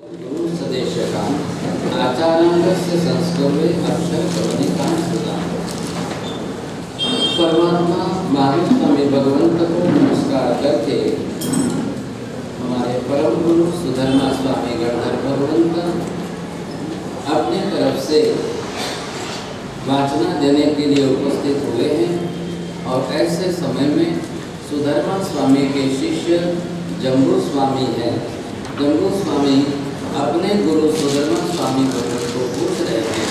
सदेशकान् आचारांगस्य संस्कर्वे अक्षर कवनिकां सुधा। परमात्मा महावीर स्वामी भगवंत को नमस्कार करके हमारे परम गुरु सुधर्मा स्वामी गणधर भगवंत अपने तरफ से वाचना देने के लिए उपस्थित हुए हैं और ऐसे समय में सुधर्मा स्वामी के शिष्य जम्बू स्वामी हैं। जम्बू स्वामी अपने गुरु सुधर्मा स्वामी भगवत को पूछ रहे हैं,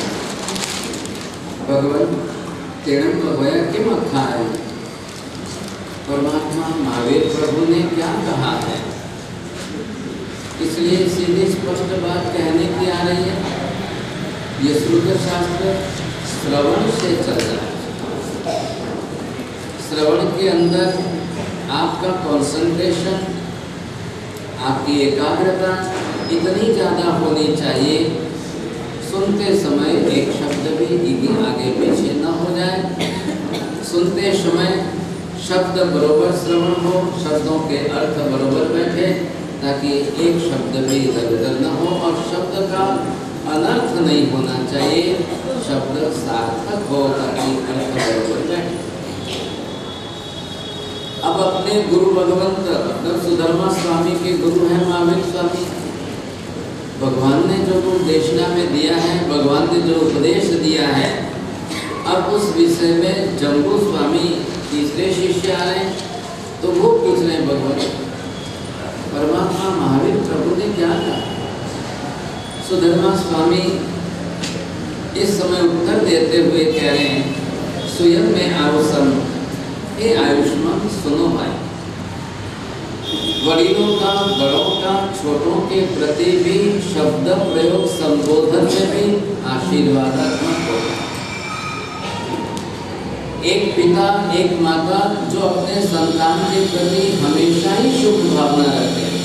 भगवत तेणम भगवया किम अखा है? परमात्मा महावीर प्रभु ने क्या कहा है? इसलिए सीधी स्पष्ट बात कहने की आ रही है। ये श्रुत शास्त्र श्रवण से चल रहा है। श्रवण के अंदर आपका कंसंट्रेशन, आपकी एकाग्रता इतनी ज़्यादा होनी चाहिए, सुनते समय एक शब्द भी आगे पीछे न हो जाए। सुनते समय शब्द बरोबर श्रवण हो, शब्दों के अर्थ बरोबर बैठे, ताकि एक शब्द भी इधर उधर न हो और शब्द का अनर्थ नहीं होना चाहिए, शब्द सार्थक हो ताकि अर्थ बरोबर बैठे। अब अपने गुरु भगवंत मतलब सुधर्मा स्वामी के गुरु हैं महावीर स्वामी। भगवान ने जो उपदेशना में दिया है, भगवान ने जो उपदेश दिया है, अब उस विषय में जम्बू स्वामी तीसरे शिष्य आ रहे हैं, तो वो पूछ रहे हैं भगवान परमात्मा महावीर प्रभु ने क्या कहा? सुधर्मा स्वामी इस समय उत्तर देते हुए कह रहे हैं, स्वयं में आवसम, हे आयुष्मान सुनो भाई, वडीलों का, बड़ों का, छोटों के प्रति भी शब्द प्रयोग संबोधन में भी आशीर्वादात्मक होगा। एक पिता, एक माता जो अपने संतान के प्रति हमेशा ही शुभ भावना रखते हैं,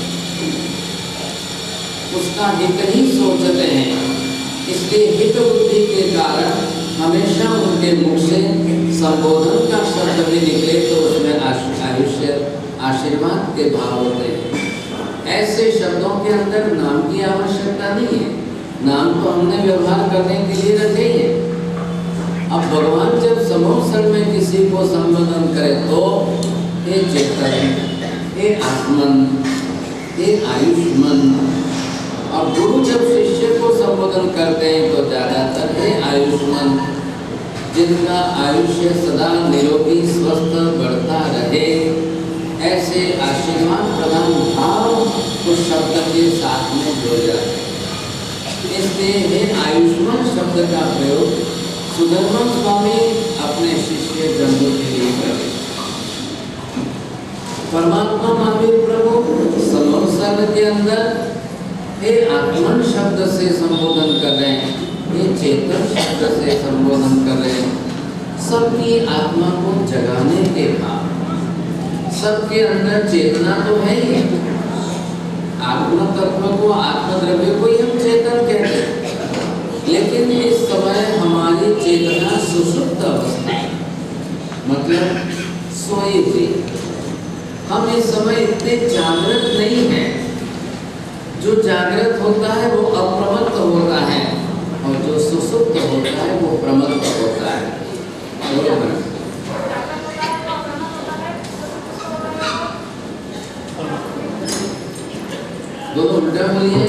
उसका हित ही सोचते हैं, इसलिए हित बुद्धि के कारण हमेशा उनके मुख से संबोधन का शब्द भी निकले तो उसमें आशीर्वाद के भाव होते हैं। ऐसे शब्दों के अंदर नाम की आवश्यकता नहीं है, नाम तो हमने व्यवहार करने के लिए रखे ही है। अब भगवान जब समोत्सव में किसी को संबोधन करे तो हे चेतन, हे आत्मन, हे आयुष्मान, और गुरु जब शिष्य को संबोधन करते हैं तो ज्यादातर हे आयुष्मान, जिनका आयुष्य सदा निरोगी स्वस्थ बढ़ता रहे, ऐसे आशीर्वाद प्रदान भाव उस शब्द के साथ में जुड़ जाते हैं। इसलिए हे आयुष्मान शब्द का प्रयोग सुधर्मा स्वामी अपने शिष्य जम्बू के लिए करें। परमात्मा महावीर प्रभु संवत्सर के अंदर हे आत्मन शब्द से संबोधन कर रहे हैं, ये चेतन शब्द से संबोधन कर रहे हैं। सबकी आत्मा को जगाने के भाव, सबके अंदर चेतना तो है ही, आत्म तत्व को, आत्मद्रव्य को ही हम चेतन कहते हैं, लेकिन इस समय हमारी चेतना सुषुप्त अवस्था, मतलब सोई हुई। हम इस समय इतने जागृत नहीं हैं। जो जागृत होता है वो अप्रमत्त होता है और जो सुसुप्त होता है वो प्रमत्त होता है। दोनों उल्टा बोलिए,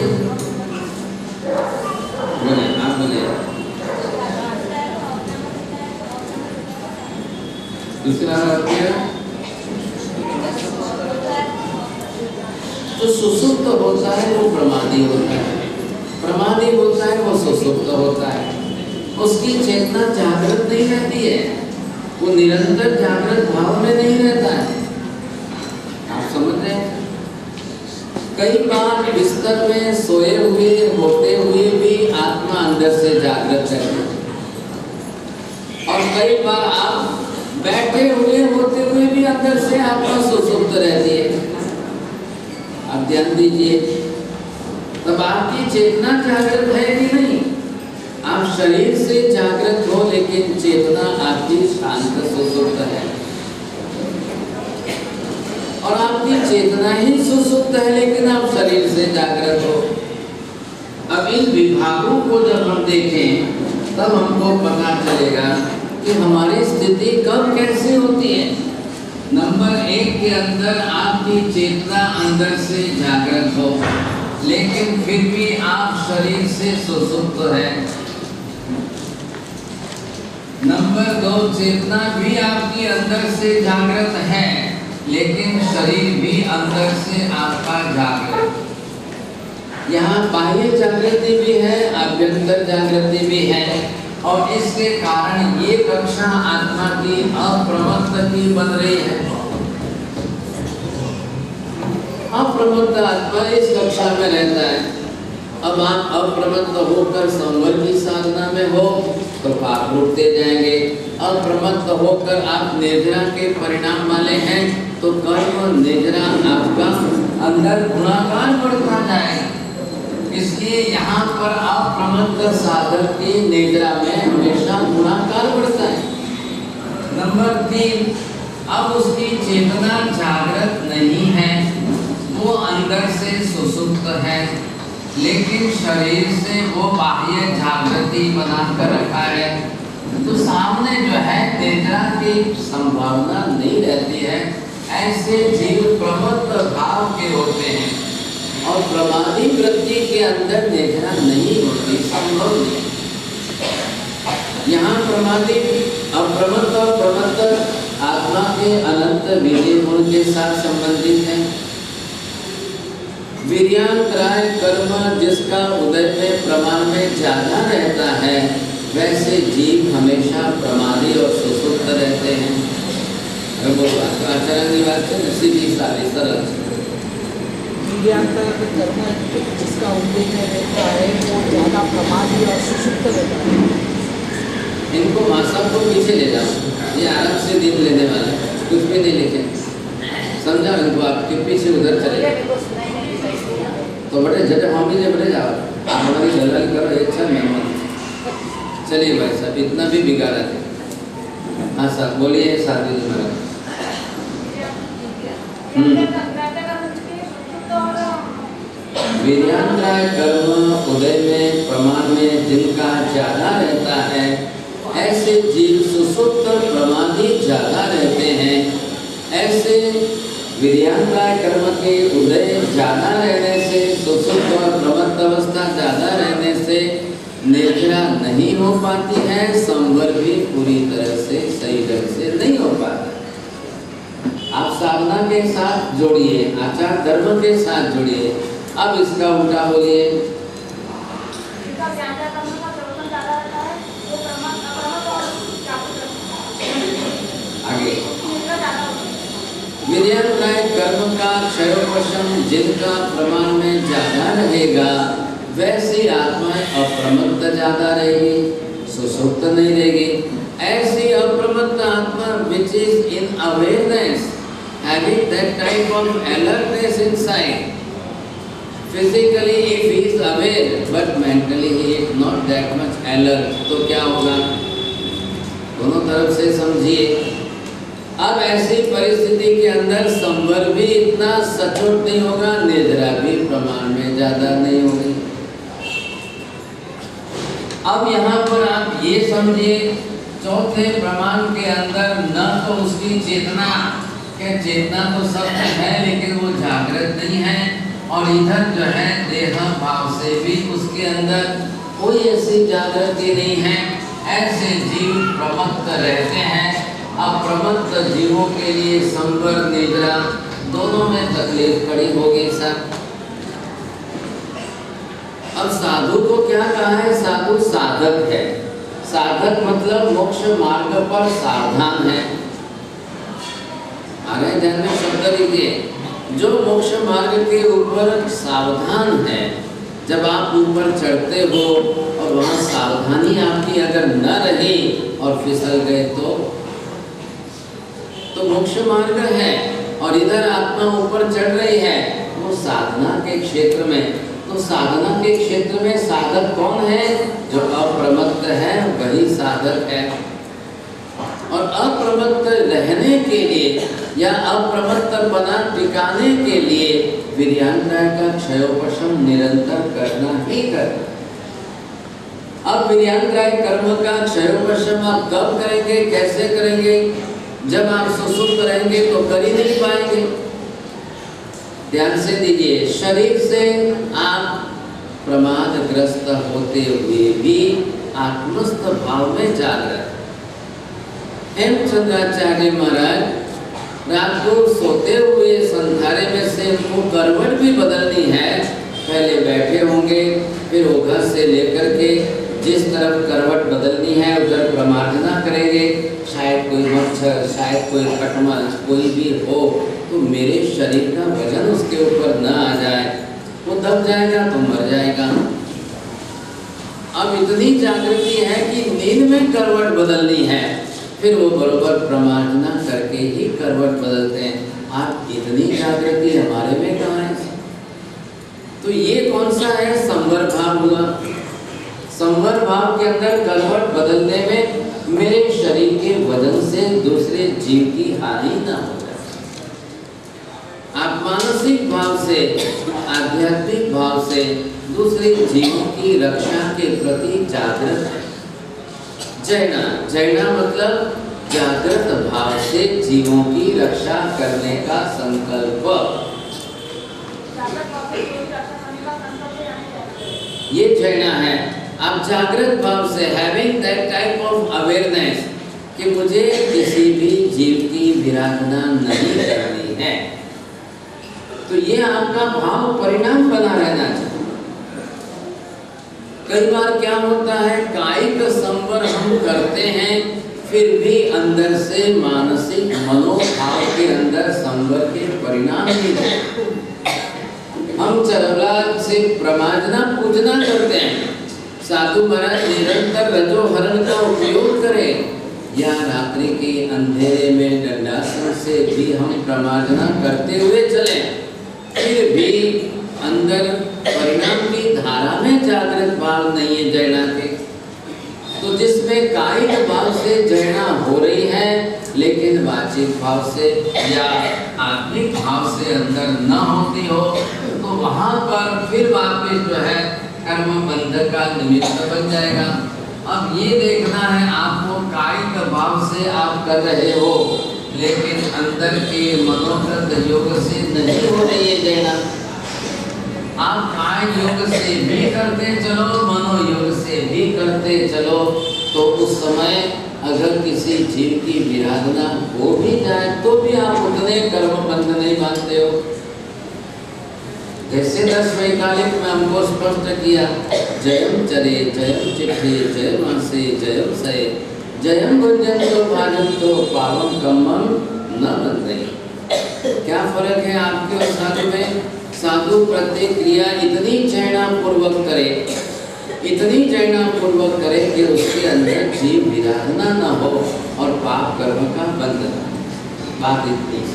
बोले आप बोलिए। दूसरा क्या? जो सुसुप्त होता है वो प्रमादी होता है, प्रमादी होता है वो सुसुप्त होता है। उसकी चेतना जागृत नहीं रहती है, वो निरंतर जागृत भाव में नहीं रहता है। आप समझ रहे हैं? कई बार बिस्तर में सोए हुए होते हुए भी आत्मा अंदर से जागृत रहती है, और कई बार आप बैठे हुए होते हुए भी अंदर से आत्मा सुसुप्त रहती है। आप ध्यान दीजिए, तब आपकी चेतना जागृत है कि नहीं? आप शरीर से जागृत हो लेकिन चेतना आपकी शांत सुसुप्त है, और आपकी चेतना ही सुसुप्त है लेकिन आप शरीर से जागृत हो। जब हम देखें तब हमको पता चलेगा कि हमारी स्थिति कब कैसी होती है। नंबर 1 के अंदर आपकी चेतना अंदर से जागृत हो, लेकिन फिर भी आप शरीर से सुसुप्त है। नंबर 2, चेतना भी आपकी अंदर से जागृत है, लेकिन शरीर भी अंदर से आपका जागृत। यहाँ बाह्य जागृति भी है, आभ्यंतर जागृति भी है, और इसके कारण ये कक्षा आत्मा की अप्रमत्त की बन रही है। अप्रमत्त आत्मा इस कक्षा में रहता है। अब आप अप्रमत्त होकर संवर की साधना में हो तो पाप रुकते जाएंगे। अप्रमत्त होकर आप निद्रा के परिणाम वाले हैं तो कर्म और निद्रा आपका अंदर गुणाकार बढ़ता जाएगा। इसलिए यहाँ पर अप्रमत्त साधक की निद्रा में हमेशा गुणाकार बढ़ता है। नंबर 3, अब उसकी चेतना जागृत नहीं है, वो अंदर से सुसुप्त है, लेकिन शरीर से वो बाह्य जागृति बनाकर रखा है। तो सामने जो है निद्रा की संभावना नहीं रहती है। ऐसे जीव प्रमत्त भाव के होते हैं और प्रमादी वृत्ति के अंदर निद्रा नहीं होती, संभव नहीं। यहाँ प्रमादी अप्रमत्त और प्रमत्त आत्मा के अनंत विधि गुण के साथ संबंधित है। वीर्यांतराय कर्म जिसका उदय में प्रमाण में ज्यादा रहता है, वैसे जीव हमेशा प्रमादी और सुसुप्त रहते हैं। आचरण की बात है, सीधी सारी सरल। वीर्यांतर कर्म जिसका उदय में रहता है वो ज्यादा प्रमादी और सुसुप्त रहता है। इनको मासा को पीछे ले जाओ, ये आराम से दिन लेने वाले, कुछ भी नहीं लिखे, समझा इनको। आपके पीछे उधर चले तो बड़े जब हम भी बड़े जाओ, आप हमारी दलाली करो, अच्छा मेहमान। चलिए भाई साहब, इतना भी बिगाड़ा थे। हाँ साहब बोलिए, साथी जी महाराज। वीर्यांतराय कर्म उदय में प्रमाण में जिनका ज्यादा रहता है, ऐसे जीव सुसुप्त प्रमादी ज्यादा रहते हैं। ऐसे वीर्यांतराय कर्म के उदय ज्यादा रहने से, सुसुप्त और प्रमत्त अवस्था ज्यादा रहने से निद्रा नहीं हो पाती है, संवर भी पूरी तरह से सही ढंग से नहीं हो पाता। आप साधना के साथ जोड़िए, आचार धर्म के साथ जोड़िए। अब इसका उल्टा बोलिए। आगे वीर्यांतराय कर्म का क्षयोपशम जिनका प्रमाण में ज्यादा रहेगा, वैसी आत्माएं अप्रमत्त ज्यादा रहेगी, सुसुप्त नहीं रहेगी। ऐसी अप्रमत्त आत्मा which is in awareness, having that type of alertness inside. Physically if he is aware but mentally he is not that much alert, तो क्या होगा? दोनों तरफ से समझिए। अब ऐसी परिस्थिति के अंदर संवर भी इतना सचोट नहीं होगा, निद्रा भी प्रमाण में ज्यादा नहीं होगी। अब यहाँ पर आप ये समझिए, चौथे प्रमाण के अंदर न तो उसकी चेतना, क्या चेतना तो सत्य है लेकिन वो जागृत नहीं है, और इधर जो है देह भाव से भी उसके अंदर कोई ऐसी जागृति नहीं है। ऐसे जीव प्रमत्त रहते हैं। अप्रमत्त जीवों के लिए संवर निद्रा दोनों में तकलीफ खड़ी होगी सर। अब साधु को क्या कहा है? साधु साधक है। साधक मतलब मोक्ष मार्ग पर सावधान है। आगे ध्यान में शब्द लीजिए, जो मोक्ष मार्ग के ऊपर सावधान है। जब आप ऊपर चढ़ते हो और वहाँ सावधानी आपकी अगर न रही और फिसल गए तो मोक्ष मार्ग है, और इधर आत्मा ऊपर चढ़ रही है वो साधना के क्षेत्र में। तो साधना के क्षेत्र में साधक कौन है? जो अप्रमत्त है वही साधक है। और अप्रमत्त रहने के लिए या अप्रमत्त बना टिकाने के लिए वीर्यांतराय का क्षयोपशम निरंतर करना ही करना। अब विर्यांतराय कर्म का क्षयोपशम आप कब करेंगे, कैसे करेंगे? जब आप सुसुप्त रहेंगे तो कर ही नहीं पाएंगे। ध्यान से दीजिए, शरीर से आप प्रमादग्रस्त होते हुए भी आत्मस्थ भाव में जागृत। हेमचंद्राचार्य महाराज रात को सोते हुए संधारे में से वो करवट भी बदलनी है, पहले बैठे होंगे, फिर ओघर से लेकर के जिस तरफ करवट बदलनी है उधर प्रमार्जना करेंगे। शायद कोई मच्छर, शायद कोई खटमल, कोई भी हो तो मेरे शरीर का वजन उसके ऊपर न आ जाए, वो दब जाएगा तो मर जाएगा। अब इतनी जागृति है कि नींद में करवट बदलनी है, फिर वो बरोबर प्रमार्जना करके ही करवट बदलते हैं। आप इतनी जागृति हमारे में कहाँ है? तो ये कौन सा है? संवर भाव हुआ। संवर भाव के अंदर करवट बदलने में मेरे शरीर के वजन से दूसरे जीव की हानि ना हो जाए। आप मानसिक भाव से, आध्यात्मिक भाव से दूसरे जीवों की रक्षा के प्रति जागृत है। जैना, जैना मतलब जागृत भाव से जीवों की रक्षा करने का संकल्प, ये जैना है। आप जागृत भाव से, having that type of awareness कि मुझे किसी भी जीव की विराधना नहीं करनी है, तो ये आपका भाव परिणाम बना रहना चाहिए। कई बार क्या होता है, कायिक संवर हम करते हैं, फिर भी अंदर से मानसिक मनोभाव के अंदर संवर के परिणाम नहीं होते। हम चरवला से प्रमार्जना पूजना करते हैं, साधु महाराज निरंतर रजोहरण का उपयोग करें, या रात्रि के अंधेरे में दंडासन से भी हम प्रमार्जना करते हुए चलें, फिर भी अंदर परिणाम की धारा में जागृत भाव नहीं है जैना के। तो जिसमें कायिक भाव से जैना हो रही है, लेकिन वाचिक भाव से या आत्मिक भाव से अंदर न होती हो, तो वहाँ पर फिर वापस जो है कर्म बंध का निमित्त बन जाएगा। अब ये देखना है, आपको कायिक भाव से आप कर रहे हो, लेकिन अंदर के मनोकृत योग से नहीं हो रही है जैना। आप काय योग से भी करते चलो, मनोयोग से भी करते चलो, तो उस समय अगर किसी जीव की विराधना हो भी जाए तो भी आप उतने कर्म बंध नहीं मानते हो। जैसे 10 वैकालिक में हमको स्पष्ट किया, जयम चरे जयम चिट्ठे जय मासे जयम सये जयम गुंजन तो भाजन तो पावन कम्मन न बंधे। क्या फर्क है आपके और साधु में? साधु प्रतिक्रिया इतनी जैना पूर्वक करे, इतनी जैना पूर्वक करे कि उसके अंदर जीव विराधना न हो और पाप कर्म का बंधन। बात इतनी।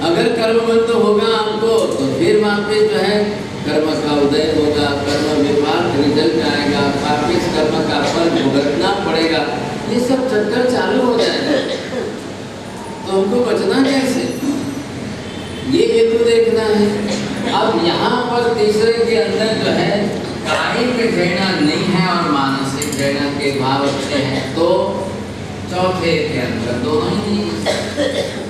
अगर कर्म बंध होगा आपको तो फिर वहाँ पे जो है कर्म का उदय होगा, कर्म विभाग रिजल्ट आएगा, वापिस कर्म का फल भुगतना पड़ेगा, ये सब चक्कर चालू हो जाएगा। तो हमको बचना कैसे, ये हेतु देखना है। अब यहाँ पर तीसरे के अंदर जो है कायिक जैना नहीं है और मानसिक जैना के भाव अच्छे हैं, तो चौथे के अंदर दोनों ही नहीं।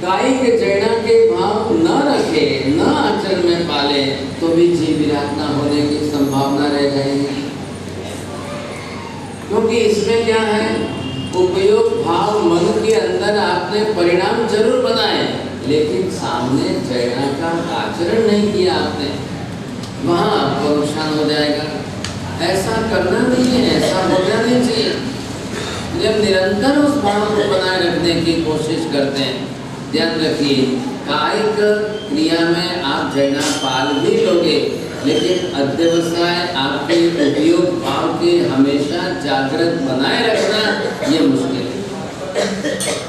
कायिक जैना के भाव न रखे, न आचरण में पाले, तो भी जीव विराधना होने की संभावना रह जाएगी। क्योंकि इसमें क्या है, उपयोग भाव मन के अंदर आपने परिणाम जरूर बनाए, लेकिन सामने जैना का आचरण नहीं किया आपने, वहाँ आपको नुकसान हो जाएगा। ऐसा करना नहीं है, ऐसा होना नहीं चाहिए। जब निरंतर उस भाव को बनाए रखने की कोशिश करते हैं, ध्यान रखिए, कायिक क्रिया में आप जैना पाल भी लोगे, लेकिन अध्यवसाय आपके उपयोग भाव के हमेशा जागृत बनाए रखना ये मुश्किल है।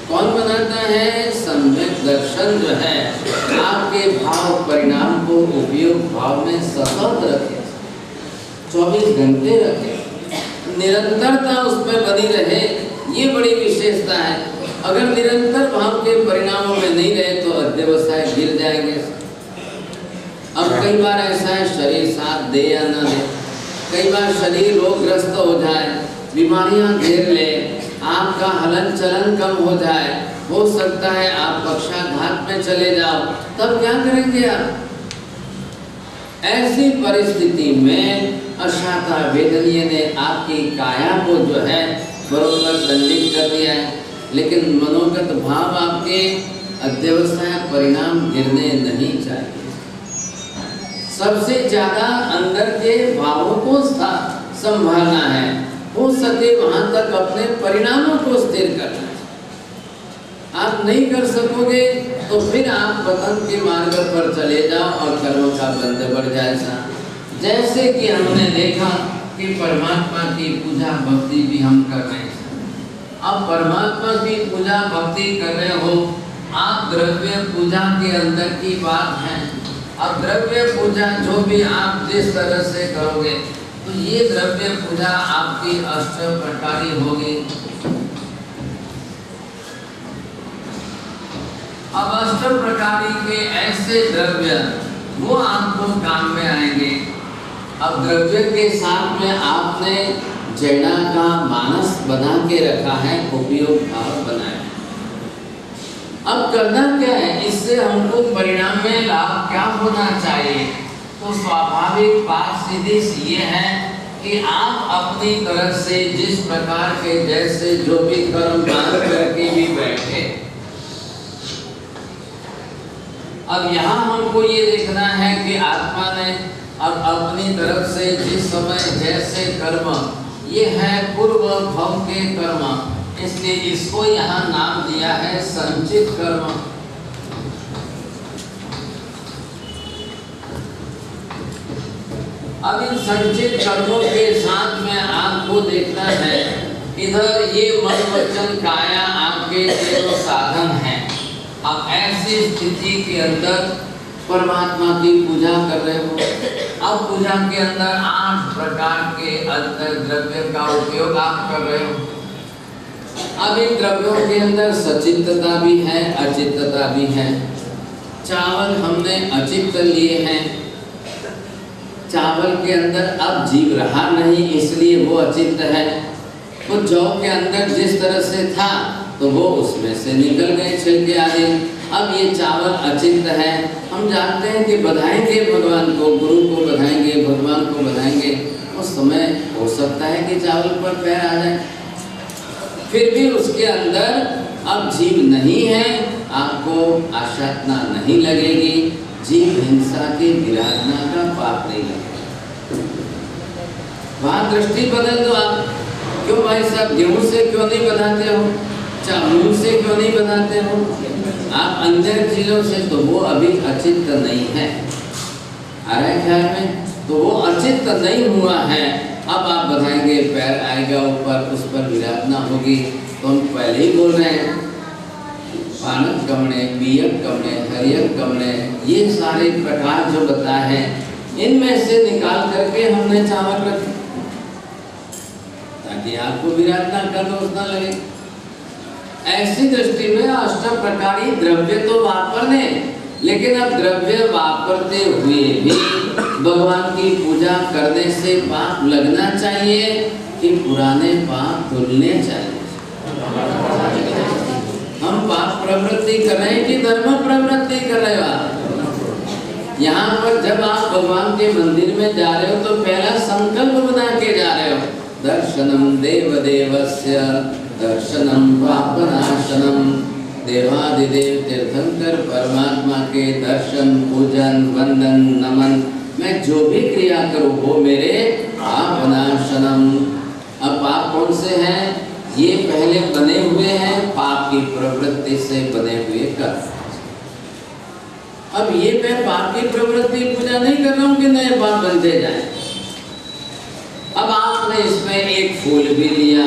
कौन बनाता है? सम्यक दर्शन जो है आपके भाव परिणाम को उपयोग भाव में सतत रखे, 24 घंटे रखे, निरंतरता उसमें बनी रहे, ये बड़ी विशेषता है। अगर निरंतर भाव के परिणामों में नहीं रहे तो अध्यवसाय गिर जाएंगे। अब कई बार ऐसा है शरीर साथ दे या ना दे, कई बार शरीर रोगग्रस्त हो जाए, बीमारियां घेर ले, आपका हलन चलन कम हो जाए, हो सकता है आप पक्षाघात में चले जाओ, तब क्या करेंगे आप? ऐसी परिस्थिति में अशाता वेदनीय ने आपकी काया को जो है बरोबर दंडित कर दिया है, लेकिन मनोगत भाव आपके अध्यवसाय परिणाम गिरने नहीं चाहिए। सबसे ज्यादा अंदर के भावों को संभालना है, हो सके वहां तक अपने परिणामों को स्थिर करना है। आप नहीं कर सकोगे तो फिर आप पतन के मार्ग पर चले जाओ और कर्म का बंध बढ़ जाएगा। जैसे कि हमने देखा कि परमात्मा की पूजा भक्ति भी हम कर रहे हैं। अब परमात्मा की पूजा भक्ति कर रहे हो, आप द्रव्य पूजा के अंदर की बात है। अब द्रव्य पूजा जो भी आप जिस तरह से करोगे तो ये द्रव्य पूजा आपकी अष्ट प्रकारी होगी। अब अष्ट प्रकारी के ऐसे द्रव्य वो आपको काम में आएंगे। अब द्रव्य के साथ में आपने जैना का मानस बना के रखा है, उपयोग भाव बनाया। अब करना क्या है, इससे हमको परिणाम में लाभ क्या होना चाहिए? तो स्वाभाविक बात सीधी सी ये है कि आप अपनी तरफ से जिस प्रकार के जैसे जो भी कर्म बांध करके भी बैठे, अब यहाँ हमको ये देखना है कि आत्मा ने अब अपनी तरफ से जिस समय जैसे कर्म, ये है पूर्व भव के कर्म, इसलिए इसको यहाँ नाम दिया है संचित कर्म। अब इन संचित कर्मों के साथ में आपको देखना है, इधर ये मन वचन काया आपके जो साधन है। अब ऐसी स्थिति के अंदर परमात्मा की पूजा कर रहे हो। अब पूजा के अंदर 8 प्रकार के अंतर द्रव्य का उपयोग आप कर रहे हो। अब इन द्रव्यों के अंदर सचित्तता भी है, अचित्तता भी है। चावल हमने अचित्त लिए हैं, चावल के अंदर अब जीव रहा नहीं, इसलिए वो अचित्त है। तो जौ के अंदर जिस तरह से था तो वो उसमें से निकल गए छिलके आदि। अब ये चावल अचित्त है। हम जानते हैं कि बधाएंगे भगवान को, गुरु को बधाएंगे, भगवान को बधाएंगे, उस समय हो सकता है कि चावल पर पैर आ जाए, फिर भी उसके अंदर अब जीव नहीं है, आपको आशातना नहीं लगेगी, जीव हिंसा की विराधना का पाप नहीं लगेगा। वहाँ दृष्टि बदल दो आप। क्यों भाई साहब, गेहूं से क्यों नहीं बनाते हो, चावल से क्यों नहीं बनाते हो? आप अंदर चीजों से, तो वो अभी अचित्त नहीं है। आ रहा है ख्याल में? तो वो अचित्त नहीं हुआ है। अब आप बताएंगे पैर आएगा ऊपर, उस पर विराधना होगी। तो हम पहले ही बोल रहे हैं, पानक कमने, बियक कमने, हरियक कमने, ये सारे प्रकार जो बताए हैं, इनमें से निकाल करके हमने चावल रखे ताकि आपको विराधना का दोष न लगे। ऐसी दृष्टि में अष्ट प्रकारी द्रव्य तो वापरने, लेकिन अब द्रव्य वापरते हुए भी भगवान की पूजा करने से पाप लगना चाहिए कि पुराने पाप धुलने चाहिए। हम पाप प्रवृत्ति कर रहे हैं कि धर्म प्रवृत्ति कर रहे हो? यहाँ पर जब आप भगवान के मंदिर में जा रहे हो तो पहला संकल्प बना के जा रहे हो, दर्शनम देवदेवस्य दर्शनम पापनाशनम। देवादिदेव तीर्थंकर परमात्मा के दर्शन, पूजन, वंदन, नमन, मैं जो भी क्रिया करूँ वो मेरे पापनाशनम। अब पाप कौन से हैं? ये पहले बने हुए हैं पाप की प्रवृत्ति से बने हुए कर्म। अब ये मैं पाप की प्रवृत्ति पूजा नहीं कर रहा हूँ कि नए पाप बनते जाए। अब आपने इसमें एक फूल भी लिया,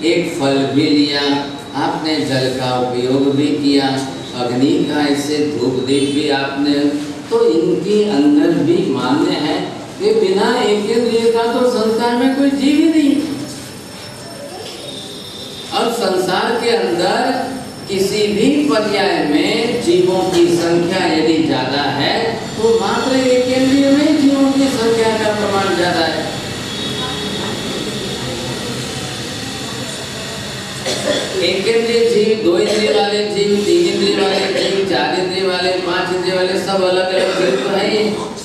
एक फल भी लिया, आपने जल का उपयोग भी किया, अग्नि का ऐसे धूप दीप भी आपने, तो इनके अंदर भी मान्य है कि बिना एक इंद्रिय का तो संसार में कोई जीव ही नहीं। अब संसार के अंदर किसी भी पर्याय में जीवों की संख्या यदि ज्यादा है तो मात्र एक ज्यादा है? एक इंद्रिय जीव, दो इंद्रिय वाले जीव, तीन इंद्रिय वाले जीव, चार इंद्रिय वाले, पांच इंद्रिय वाले, सब अलग अलग जीव तो है ही।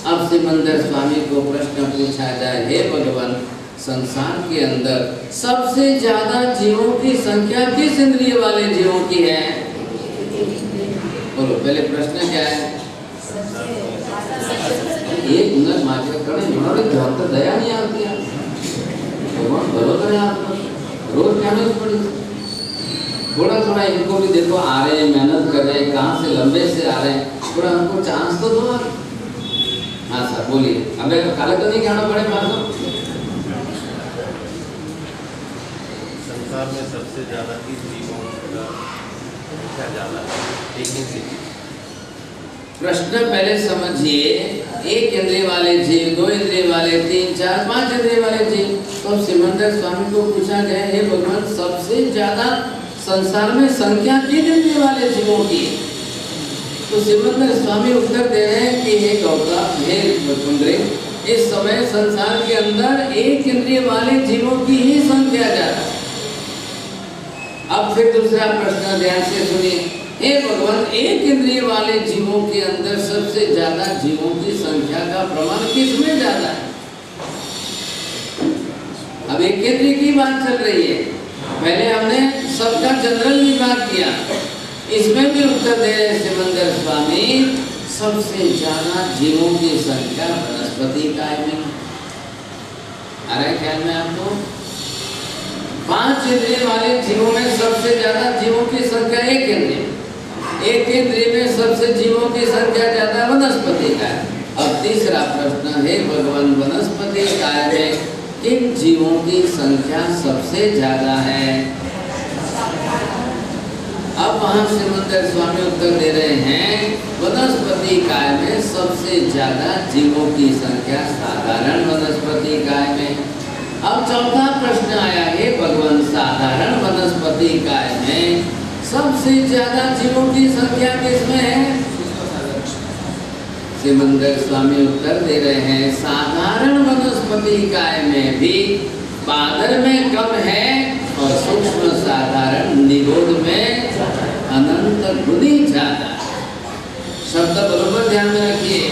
अब सिमंदर स्वामी को प्रश्न पूछा जाए, हे भगवान, संसार के अंदर सबसे ज्यादा जीवों की संख्या किस इंद्रिय वाले जीवों की है? बोलो, पहले प्रश्न क्या है? एक मिनट मात्र करें, हमारे ध्यान तो दया नहीं आती है। भगवान भलो करें आपको, रोज कहना पड़ी। थोड़ा थोड़ा इनको भी देखो, आ रहे हैं, मेहनत कर रहे हैं, कहाँ से लंबे से आ रहे हैं, थोड़ा हमको चांस तो दो। हाँ सर बोलिए, अबे काले तो नहीं कहना पड़े मानो। संसार में सबसे ज्यादा किस जीवों का संख्या ज्यादा है? एक इंद्रिय। प्रश्न पहले समझिए, एक इंद्रिय वाले जीव, दो इंद्रिय वाले, तीन, चार, पांच इंद्रिय वाले जीव। तो सिमंदर स्वामी को पूछा गया, हे भगवान, सबसे ज्यादा संसार में संख्या किन इंद्रिय वाले जीवों की? तो सिमंदर स्वामी उत्तर दे रहे हैं कि हे गौतम, हे पुंडरी, इस समय संसार के अंदर एक इंद्रिय वाले जीवों की ही संख्या ज्यादा है। अब फिर दूसरा प्रश्न ध्यान से सुनिए, हे भगवान, एक इंद्रिय वाले जीवों के अंदर सबसे ज्यादा जीवों की संख्या का प्रमाण किसमें ज्यादा है? अब एक इंद्रिय की बात चल रही है, पहले हमने सबका जनरल विभाग किया, इसमें भी उत्तर दे रहे सिमंदर स्वामी, सबसे ज्यादा जीवों की संख्या वनस्पति काय में। आ रहा है ख्याल में आपको? पांच इंद्रिय वाले जीवों में सबसे ज्यादा जीवों की संख्या एक इंद्रिय, एक इंद्रिय में सबसे जीवों की संख्या ज्यादा वनस्पति काय। अब तीसरा प्रश्न है, भगवान, वनस्पति काय में किन जीवों की संख्या सबसे ज्यादा है? अब वहां सिमंदर स्वामी उत्तर दे रहे हैं, वनस्पति काय में सबसे ज्यादा जीवों की संख्या साधारण वनस्पति काय में। अब चौथा प्रश्न आया, हे भगवान, साधारण वनस्पति काय में सबसे ज्यादा जीवों की संख्या किसमें है? सिमंदर स्वामी उत्तर दे रहे हैं, साधारण वनस्पति काय में भी बादल में कम है और सूक्ष्म साधारण निरोध में अनंत गुनी ज्यादा। शब्द बरोबर ध्यान में रखिए,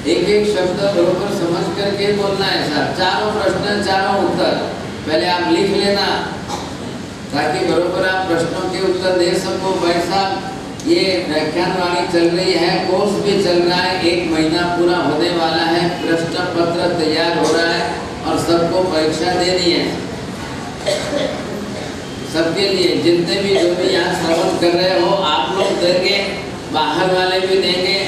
एक एक शब्द बरोबर समझ करके बोलना है सर। चारों प्रश्न, चारों उत्तर पहले आप लिख लेना, ताकि बरोबर आप प्रश्नों के उत्तर दे सको। भाई साहब, ये व्याख्यान वाणी चल रही है, कोर्स भी चल रहा है, 1 महीना पूरा होने वाला है, प्रश्न पत्र तैयार हो रहा है और सबको परीक्षा देनी है। सबके लिए, जितने भी जो भी यहाँ श्रवण कर रहे हो, आप लोग देंगे, बाहर वाले भी देंगे।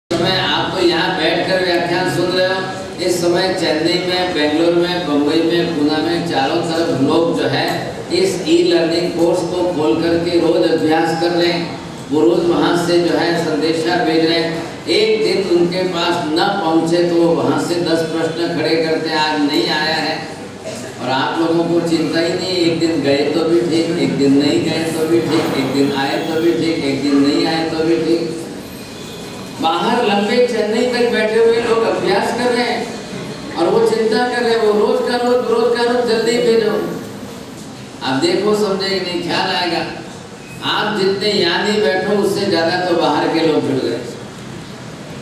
समय आप तो यहाँ बैठकर व्याख्यान सुन रहे हो, इस समय चेन्नई में, बेंगलोर में, बम्बई में, पुणे में, चारों तरफ लोग जो है इस ई लर्निंग कोर्स को खोल करके रोज अभ्यास कर रहे हैं। वो रोज वहाँ से जो है संदेशा भेज रहे हैं। एक दिन उनके पास न पहुँचे तो वहाँ से 10 प्रश्न खड़े करते हैं, आज नहीं आया है। और आप लोगों को चिंता ही नहीं, एक दिन गए तो भी ठीक, एक दिन नहीं गए तो भी ठीक, एक दिन आए तो भी ठीक, एक दिन नहीं आए तो भी ठीक। बाहर लंबे चेन्नई तक बैठे हुए लोग अभ्यास कर रहे हैं और वो चिंता कर रहे हैं, वो रोज का रोज जल्दी भेजो। आप देखो, समझेंगे नहीं, ख्याल आएगा। आप जितने यहाँ नहीं बैठो, उससे ज़्यादा तो बाहर के लोग जुड़ गए।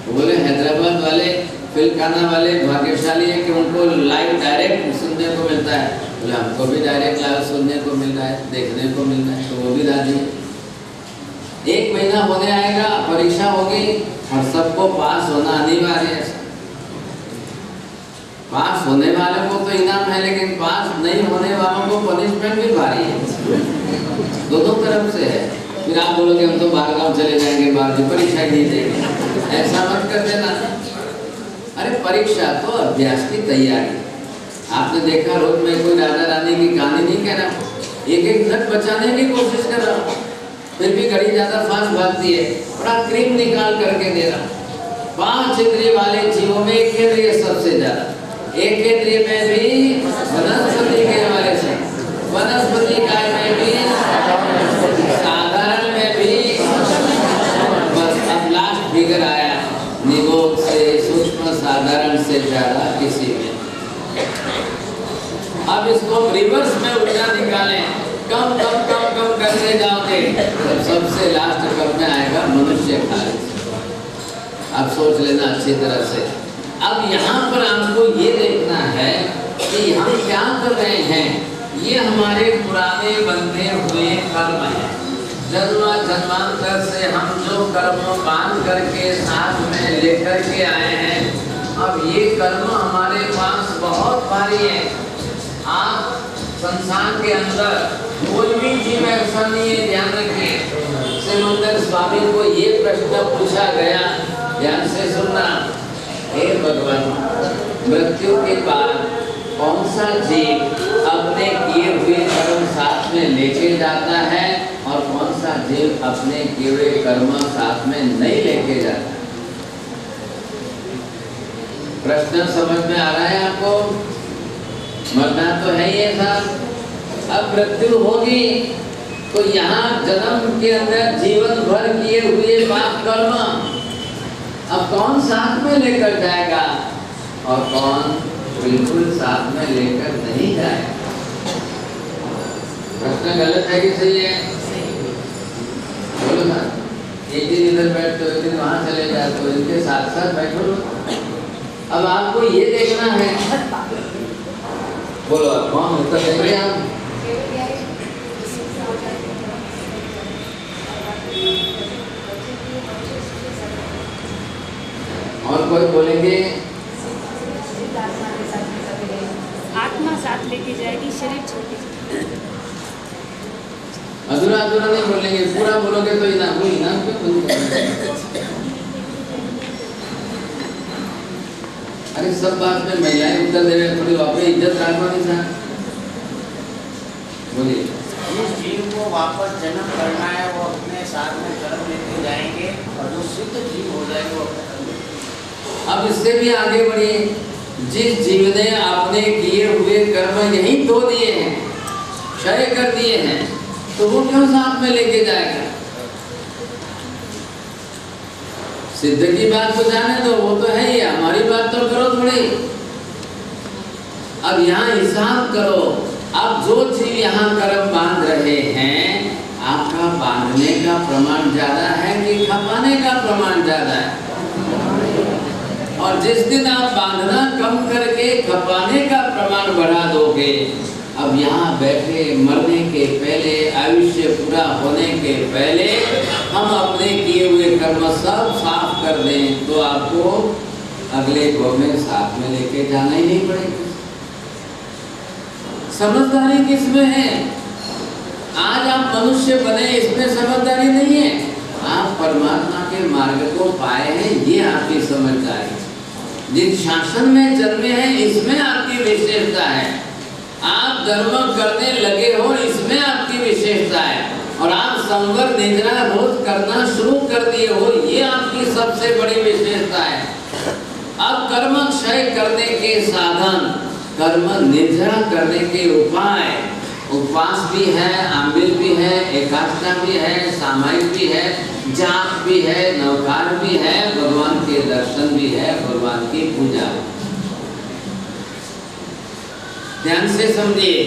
तो बोले हैदराबाद वाले, फिलखाना वाले भाग्यशाली है कि उनको लाइव डायरेक्ट सुनने को मिलता है। बोले हमको भी डायरेक्ट लाइव सुनने को मिल रहा है, देखने को मिल रहा है, तो वो भी राजी। 1 महीना होने आएगा, परीक्षा होगी और सबको पास होना अनिवार्य है। पास होने वालों को तो इनाम है, लेकिन पास नहीं होने वालों को पनिशमेंट भी भारी है, दोनों तरफ से है। फिर आप बोलोगे हम तो बाहर गाँव चले जाएंगे, बाहर की परीक्षा नहीं देंगे, ऐसा मत कर देना। अरे परीक्षा तो अभ्यास की तैयारी। आपने देखा, रोज मैं कोई राजा रानी की कहानी नहीं कह रहा, एक एक मिनट बचाने की कोशिश कर रहा हूँ, फिर भी घड़ी ज्यादा फास्ट भागती है, बड़ा क्रीम निकाल करके दे रहा। 5 इंद्रिय वाले जीवों में एक इंद्रिय सबसे ज्यादा, एक इंद्रिय में भी वनस्पति के वाले से, वनस्पति काय में भी, साधारण में भी। बस अब लास्ट फिगर आया, निरोध से सूक्ष्म साधारण से ज्यादा किसी में। अब इसको रिवर्स में उल्टा निकालें, कम कम कम कम करते जाओगे तो सबसे लास्ट कब में आएगा? मनुष्य काल। अब सोच लेना अच्छी तरह से। अब यहाँ पर आपको ये देखना है कि हम क्या कर रहे हैं। ये हमारे पुराने बंधे हुए कर्म हैं। जन्मांतर से हम जो कर्म बांध करके साथ में लेकर के आए हैं, अब ये कर्म हमारे पास बहुत भारी है। आप संसार के अंदर कोई भी जीव ऐसा नहीं है, ध्यान रखिए। सिमंदर स्वामी को ये प्रश्न पूछा गया, ध्यान से सुनना। हे भगवान, मृत्यु के बाद कौन सा जीव अपने किए हुए कर्म साथ में लेके जाता है और कौन सा जीव अपने किए हुए कर्म साथ में नहीं लेके जाता? प्रश्न समझ में आ रहा है आपको? मरना तो है ये साहब। अब मृत्यु होगी तो यहाँ जन्म के अंदर जीवन भर किए हुए पाप कर्म अब कौन साथ में लेकर जाएगा और कौन बिल्कुल साथ में लेकर नहीं जाएगा? प्रश्न गलत है कि सही है? बोलो ना। एक दिन इधर बैठते हो, एक दिन वहां चले जाते हो, इनके साथ साथ बैठो। अब आपको ये देखना है, बोलो आप कौन उत्तर देंगे आप? और कोई बोलेंगे? आत्मा साथ लेके जाएगी, शरीर छोटी। अधूरा अधूरा नहीं बोलेंगे, पूरा बोलोगे तो इनाम क्यों? अरे सब बात में महिलाएं उत्तर दे रहे, थोड़ी वापस इज्जत रखना नहीं था। बोलिए। जिस जीव को वापस जन्म करना है वो अपने साथ में कर्म लेके जाएंगे और जो सिद्ध जीव हो जाएंगे वो। अब इससे भी आगे बढ़िए। जिस जीव ने अपने किए हुए कर्म यहीं धो दिए हैं, क्षय कर दिए हैं, तो वो क्यों साथ में लेके जाएगा? सिद्ध की बात तो जाने दो, वो तो है ही, हमारी बात तो करो थोड़ी। अब यहाँ हिसाब करो। अब जो जीव यहाँ कर्म बांध रहे हैं, आपका बांधने का प्रमाण ज्यादा है कि खपाने का प्रमाण ज्यादा है? और जिस दिन आप बांधना कम करके खपाने का प्रमाण बढ़ा दोगे, अब यहाँ बैठे मरने के पहले, आयुष्य पूरा होने के पहले हम अपने किए हुए कर्म सब साफ कर दें तो आपको अगले भव में साथ में लेके जाना ही नहीं पड़ेगा। समझदारी किसमें है? आज आप मनुष्य बने इसमें समझदारी नहीं है। आप परमात्मा के मार्ग को पाए हैं, ये आपकी समझदारी। जिस शासन में जन्मे हैं इसमें आपकी विशेषता है। आप धर्म करने लगे हो इसमें आपकी विशेषता है। और आप संवर निद्रा रोज करना शुरू कर दिए हो, ये आपकी सबसे बड़ी विशेषता है। अब कर्म क्षय करने के साधन, कर्म निद्रा करने के उपाय, उपवास भी है, आंबिल भी है, एकादशा भी है, सामायिक भी है, जाप भी है, नवकार भी है, भगवान के दर्शन भी है, भगवान की पूजा। ध्यान से समझिए,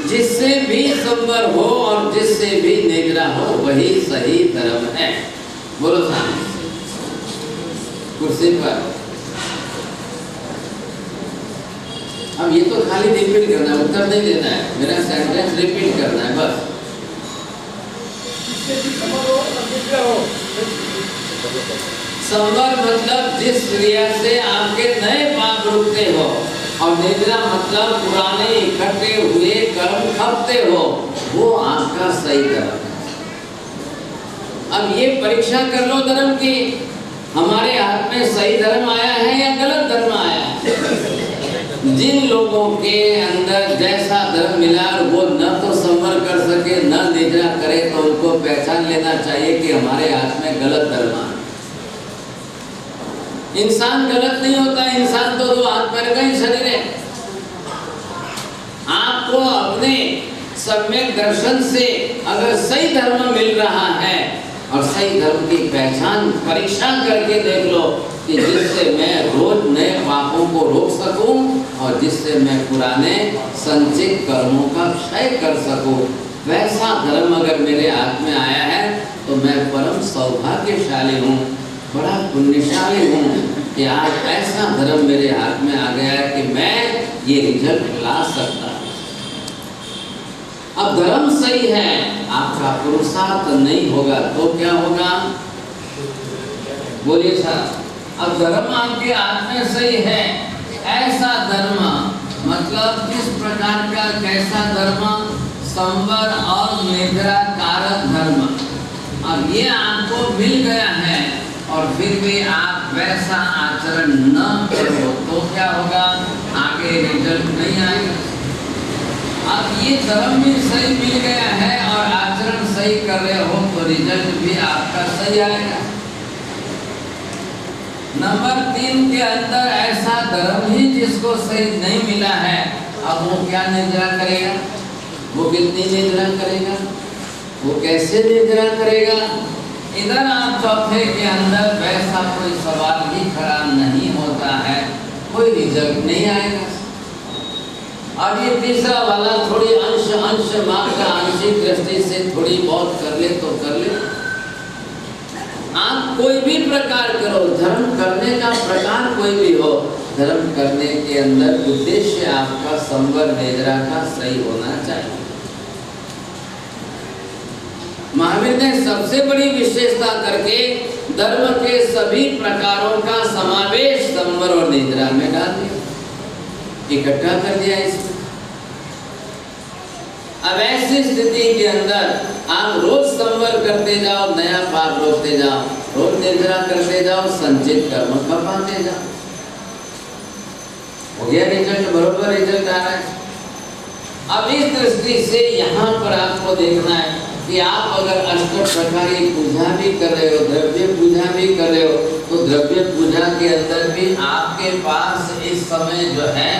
जिससे भी संवर हो और जिससे भी निद्रा हो वही सही धर्म है। बोलो सामने कुर्सी पर। अब ये तो खाली रिपीट करना है, उत्तर नहीं देना है, मेरा सेंटेंस रिपीट करना है बस। संवर मतलब जिस क्रिया से आपके नए पाप रुकते हो, और निद्रा मतलब पुराने इकट्ठे हुए कर्म खपते हो, वो आपका सही धर्म है। अब ये परीक्षा कर लो धर्म की, हमारे हाथ में सही धर्म आया है या गलत धर्म आया है। जिन लोगों के अंदर जैसा धर्म मिला वो न तो संवर कर सके न निद्रा करे, तो उनको पहचान लेना चाहिए कि हमारे हाथ में गलत धर्म है। इंसान गलत नहीं होता, इंसान तो दो हाथ पैर का ही शरीर है। आपको अपने सम्यक दर्शन से अगर सही धर्म मिल रहा है और सही धर्म की पहचान परीक्षा करके देख लो कि जिससे मैं रोज नए पापों को रोक सकूं और जिससे मैं पुराने संचित कर्मों का क्षय कर सकूं, वैसा धर्म अगर मेरे हाथ में आया है तो मैं परम सौभाग्यशाली हूँ, बड़ा पुण्यशाली हूँ कि आज ऐसा धर्म मेरे हाथ में आ गया है कि मैं ये रिजल्ट ला सकता हूँ। अब धर्म सही है, आपका पुरुषार्थ नहीं होगा तो क्या होगा? बोलिए सर। अब धर्म आपके हाथ में सही है, ऐसा धर्म मतलब किस प्रकार का, कैसा धर्म? संवर और निद्रा कारक धर्म। अब ये आपको मिल गया है और फिर भी आप वैसा आचरण न करो तो क्या होगा? आगे रिजल्ट नहीं आएगा। अब ये धर्म भी सही मिल गया है और आचरण सही कर रहे हो तो रिजल्ट भी आपका सही आएगा। नंबर 3 के अंदर ऐसा धर्म ही जिसको सही नहीं मिला है, अब वो क्या निद्रा करेगा? वो कितनी निद्रा करेगा? वो कैसे निद्रा करेगा? इधर आप चौथे के अंदर वैसा कोई सवाल ही खड़ा नहीं होता है, कोई रिजल्ट नहीं आएगा। और ये तीसरा वाला थोड़ी अंश मात्र आंशिक दृष्टि से थोड़ी बहुत कर ले तो कर ले। आप कोई भी प्रकार करो, धर्म करने का प्रकार कोई भी हो, धर्म करने के अंदर उद्देश्य आपका संवर निद्रा का सही होना चाहिए। महावीर ने सबसे बड़ी विशेषता करके धर्म के सभी प्रकारों का समावेश संवर और निद्रा में डाल दिया, इकट्ठा कर दिया इसमें। अब ऐसी स्थिति के अंदर आप रोज संवर करते जाओ, नया पाप रोकते जाओ, रोज निद्रा करते जाओ, संचित कर्म खपाते जाओ, हो गया रिजल्ट, बरोबर रिजल्ट आ रहा है। अब इस दृष्टि से यहाँ पर आपको देखना है कि आप अगर अष्ट प्रकारी पूजा भी कर रहे हो, द्रव्य पूजा भी कर रहे हो, तो द्रव्य पूजा के अंदर भी आपके पास इस समय जो है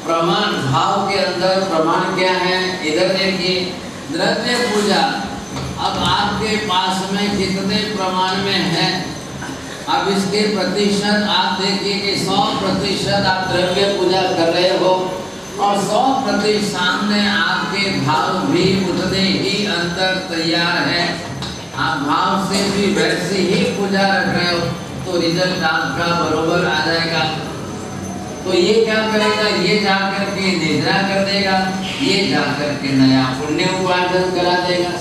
प्रमाण भाव के अंदर प्रमाण क्या है? इधर देखिए, द्रव्य पूजा अब आपके पास में कितने प्रमाण में है? अब इसके प्रतिशत आप देखिए कि 100% आप द्रव्य पूजा कर रहे हो और 100% सामने आपके भाव भी उतने ही अंदर तैयार है, आप भाव से भी वैसे ही पूजा रख रहे हो, तो रिजल्ट आपका बरोबर आ जाएगा। तो ये क्या करेगा? ये जाकर के निद्रा कर देगा, ये जाकर के नया पुण्य उपार्जन करा देगा।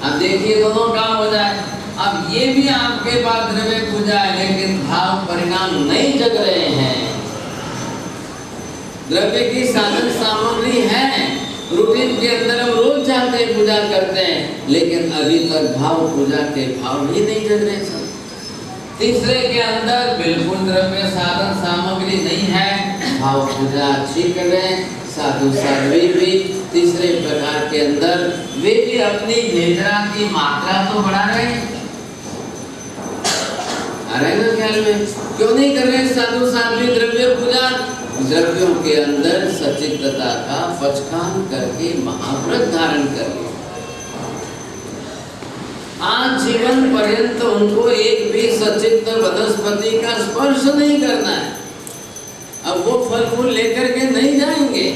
अब देखिए दोनों काम हो जाए। अब ये भी आपके पास द्रव्य पूजा है लेकिन भाव परिणाम नहीं जग रहे हैं, द्रव्य की साधन सामग्री है, रूटीन के अंदर हम रोज जाते हैं पूजा करते हैं, लेकिन अभी तक भाव पूजा के भाव ही नहीं जग रहे सब। तीसरे के अंदर बिल्कुल द्रव्य साधन सामग्री नहीं है, भाव पूजा अच्छी कर रहे हैं, साधु साध्वी भी तीसरे प्रकार के अंदर वे भी अपनी निद्रा की मात्रा तो बढ़ा रहे हैं। आ रहे ना ख्याल में? क्यों नहीं कर रहे साधु साध्वी द्रव्य पूजा? द्रव्यों के अंदर सचित्तता का पचकान करके महाव्रत धारण कर लिया। आज जीवन पर्यंत उनको एक भी सचित्त वनस्पति का स्पर्श नहीं करना है। अब वो फल फूल लेकर के नहीं जाएंगे,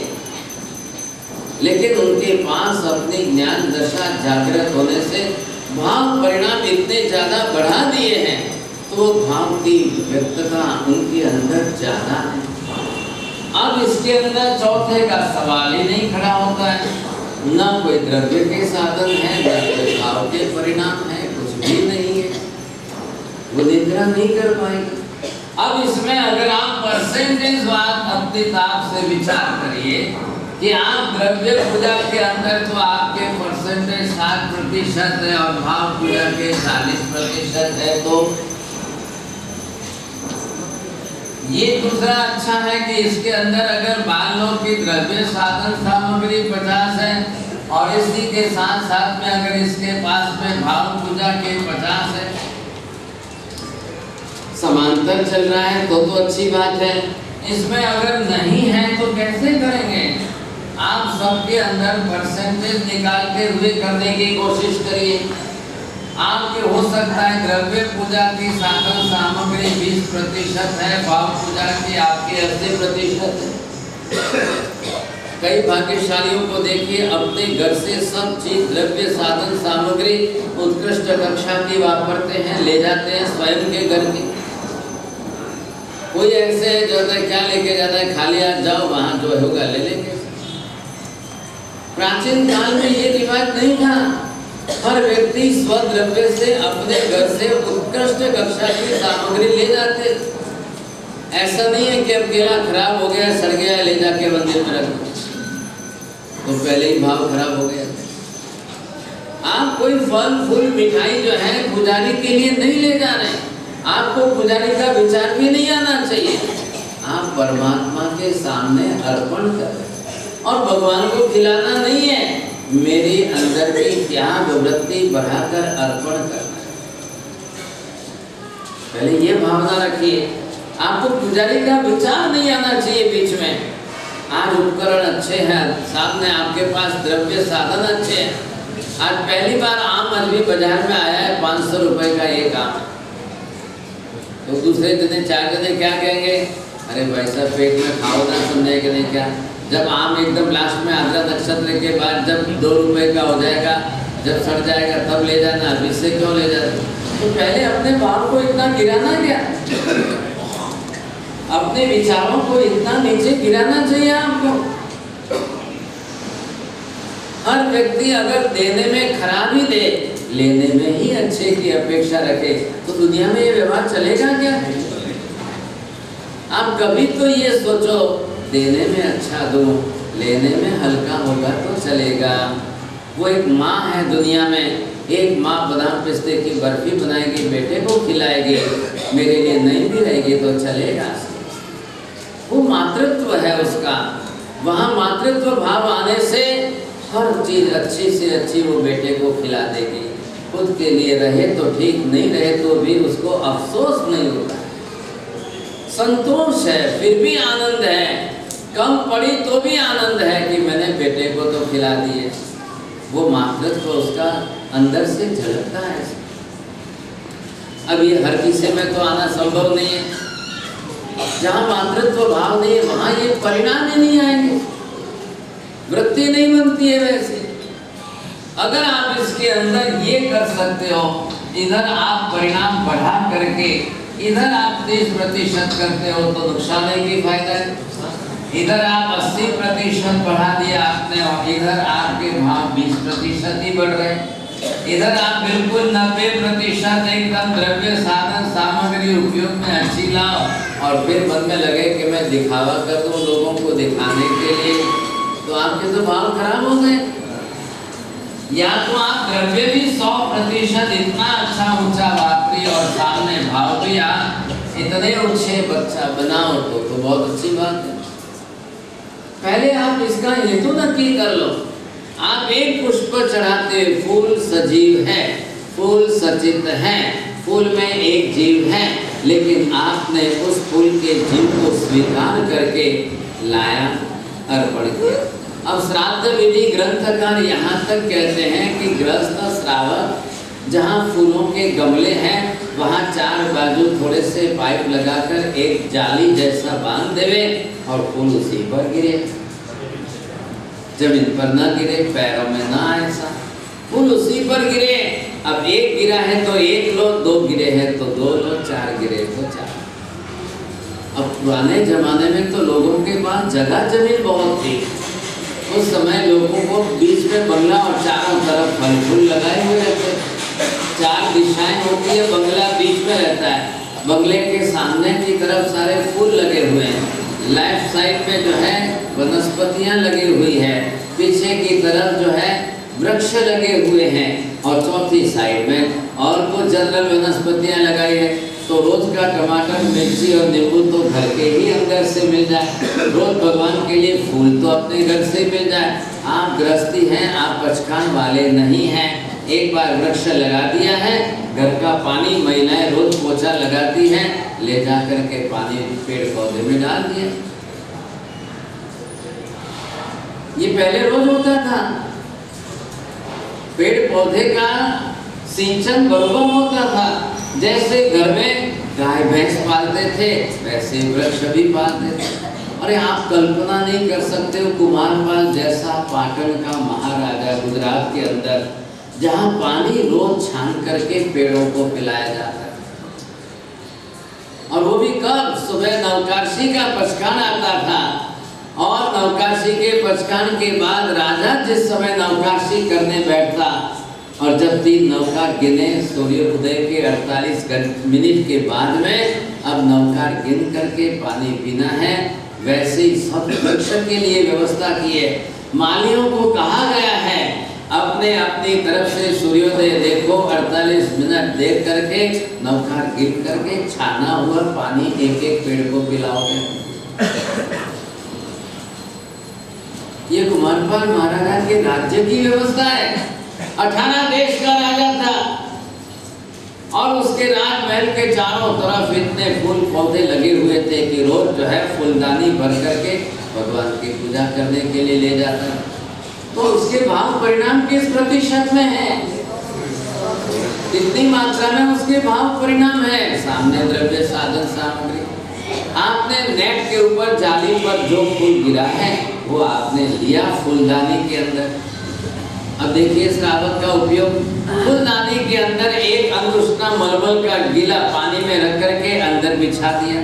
लेकिन उनके पास अपनी ज्ञान दशा जागृत होने से भाव परिणाम इतने ज्यादा बढ़ा दिए हैं, तो भाव की व्यक्तता उनके अंदर ज्यादा है। अब इसके अंदर चौथे का सवाल ही नहीं खड़ा होता है, ना कोई द्रव्य के साधन है, ना कोई भाव के परिणाम है, कुछ भी नहीं है, वो निद्रा नहीं कर पाएगी। अब इसमें अगर आप परसेंटेज बात अपनी ताप से विचार करिए कि आप द्रव्य पूजा के अंदर तो आपके परसेंटेज 60% है और भाव पूजा के 40% है, तो ये दूसरा अच्छा है कि इसके अंदर अगर मान लो कि द्रव्य साधन सामग्री 50 है और इसी के साथ साथ में अगर इसके पास में भाव पूजा के 50 है, समांतर चल रहा है तो अच्छी बात है। इसमें अगर नहीं है तो कैसे करेंगे? आप सबके अंदर परसेंटेज निकालते हुए करने की कोशिश करिए। आपके हो सकता है द्रव्य पूजा की साधन सामग्री 20% है, भाव पूजा की आपके 80% है। कई भाग्यशालियों को देखिए अपने घर से सब चीज द्रव्य साधन सामग्री उत्कृष्ट कक्षा की वापरते हैं, ले जाते हैं स्वयं के घर की। कोई ऐसे है जो है क्या लेके जाता है, खाली हाथ जाओ वहां जो होगा ले लेंगे। प्राचीन काल में ये रिवाज नहीं था। हर व्यक्ति स्वद्रव्य से अपने घर से उत्कृष्ट कक्षा की सामग्री ले जाते। ऐसा नहीं है कि अब केला खराब हो गया, सड़ गया, ले जाके मंदिर में रख दो, तो पहले ही भाव खराब हो गया। आप कोई फल फूल मिठाई जो है पुजारी के लिए नहीं ले जा रहे। आपको पुजारी का विचार भी नहीं आना चाहिए। आप परमात्मा के सामने अर्पण कर रहे और भगवान को खिलाना नहीं है, मेरी अंदर की त्याग वृत्ति बढ़ाकर अर्पण करना है। पहले ये भावना रखिए। आपको पुजारी का विचार नहीं आना चाहिए बीच में। आज उपकरण अच्छे हैं, सामने आपके पास द्रव्य साधन अच्छे हैं। आज पहली बार आम आदमी बाजार में आया है, 500 रुपए का एक आम, तो दूसरे जने चार जने क्या कहेंगे, अरे भाई साहब पेट में खाओ ना, समझे कि नहीं क्या। जब आम एकदम लास्ट में आधा नक्षत्र के बाद जब 2 रुपए का हो जाएगा, जब सड़ जाएगा तब ले जाना, अभी से क्यों ले जाते। तो पहले अपने भाव को इतना गिराना क्या, अपने विचारों को इतना नीचे गिराना चाहिए आपको। हर व्यक्ति अगर देने में खराब ही दे, लेने में ही अच्छे की अपेक्षा रखे, तो दुनिया में ये व्यवहार चलेगा क्या। आप कभी तो ये सोचो, देने में अच्छा दो, लेने में हल्का होगा तो चलेगा। वो एक माँ है दुनिया में, एक माँ बादाम पिस्ते की बर्फी बनाएगी, बेटे को खिलाएगी, मेरे लिए नहीं भी रहेगी तो चलेगा। वो मातृत्व है उसका। वहाँ मातृत्व भाव आने से हर चीज अच्छी से अच्छी वो बेटे को खिला देगी। खुद के लिए रहे तो ठीक, नहीं रहे तो भी उसको अफसोस नहीं होता, संतोष है, फिर भी आनंद है। कम पड़ी तो भी आनंद है कि मैंने बेटे को तो खिला दिए। वो मातृत्व उसका अंदर से झलकता है। अब ये हर किसी में तो आना संभव नहीं है। जहाँ मातृत्व भाव नहीं है वहाँ ये परिणाम ही नहीं आएंगे, वृत्ति नहीं बनती है। वैसे अगर आप इसके अंदर ये कर सकते हो, इधर आप परिणाम बढ़ा करके इधर आप 30% करते हो तो नुकसान है कि फायदा है। इधर आप 80% बढ़ा दिया आपने और इधर आपके भाव 20% ही बढ़ रहे हैं। इधर आप बिल्कुल 90% एकदम द्रव्य साधन सामग्री उपयोग में अच्छी लाओ और फिर मन में लगे कि मैं दिखावा कर दूं लोगों को दिखाने के लिए, तो आपके तो भाव खराब हो गए। या तो आप द्रव्य भी 100% इतना अच्छा ऊंचा वापरी और सामने भाव भी आप इतने ऊंचे बच्चा बनाओ तो बहुत अच्छी बात है। पहले आप इसका हेतु नक्की कर लो। आप एक पुष्प चढ़ाते, फूल सजीव है, फूल सचित है, फूल में एक जीव है, लेकिन आपने उस फूल के जीव को स्वीकार करके लाया, अर्पण किया। अब श्राद्ध विधि ग्रंथकार यहाँ तक कहते हैं कि गृहस्थ श्रावक जहाँ फूलों के गमले हैं वहाँ 4 बाजू थोड़े से पाइप लगाकर एक जाली जैसा बांध देवे और फूल उसी पर गिरे, जमीन पर ना गिरे, पैरों में ना आए, ऐसा फूल उसी पर गिरे। अब एक गिरा है तो एक लो, 2 गिरे हैं तो 2 लो, 4 गिरे तो 4। अब पुराने जमाने में तो लोगों के पास जगह जमीन बहुत थी। उस समय लोगों को बीच में बंगला और चारों तरफ फल फूल लगाए हुए रहते। 4 दिशाएं होती है, बंगला बीच में रहता है। बंगले के सामने की तरफ सारे फूल लगे हुए हैं, लेफ्ट साइड में जो है वनस्पतियां लगी हुई है, पीछे की तरफ जो है वृक्ष लगे हुए हैं और चौथी साइड में और कुछ जनरल वनस्पतियां लगाई है। तो रोज का टमाटर, मिर्ची और नींबू तो घर के ही अंदर से मिल जाए। रोज भगवान के लिए फूल तो अपने घर से मिल जाए। आप गृहस्थी हैं, आप पचखान वाले नहीं हैं। एक बार वृक्ष लगा दिया है, घर का पानी महिलाएं रोज पोछा लगाती हैं, ले जा करके पानी पेड़ पौधे में डाल दिया। ये पहले रोज होता था। पेड़ पौधे का सिंचन बरोबर होता था। जैसे घर में गाय भैंस पालते थे वैसे वृक्ष भी पालते थे। अरे आप कल्पना नहीं कर सकते हो कुमारपाल जैसा पाटन का महाराजा गुजरात के अंदर, जहाँ पानी रोज छान करके पेड़ों को पिलाया जाता है। और वो भी कब? सुबह नवकाशी का पचकान आता था और नवकाशी के पचकान के बाद राजा जिस समय नवकाशी करने बैठता और जब 3 नवकार गिने सूर्योदय के 48 मिनट के बाद में अब नवकार गिन करके पानी पीना है, वैसे ही सब वृक्ष के लिए व्यवस्था की है। मालियों को कहा गया है अपने अपनी तरफ से सूर्योदय देखो, 48 मिनट देख करके नवकार गिन करके छाना हुआ पानी एक एक पेड़ को पिलाओगे। ये कुमारपाल महाराजा के राज्य की व्यवस्था है। 18 देश का राजा था और उसके राजमहल के चारों तरफ इतने फूल पौधे लगे हुए थे कि रोज जो है फूलदानी भर करके भगवान की पूजा करने के लिए ले जाता। तो उसके भाव परिणाम किस प्रतिशत में है? कितनी मात्रा में उसके भाव परिणाम है? सामने द्रव्य साधन सामग्री। आपने नेट के ऊपर जाली पर जो फूल गिरा है वो आपने लिया फूलदानी के अंदर। अब देखिए श्रावक का उपयोग, फूलदानी के अंदर एक अंगुष्ठा मलमल का गीला पानी में रख करके अंदर बिछा दिया,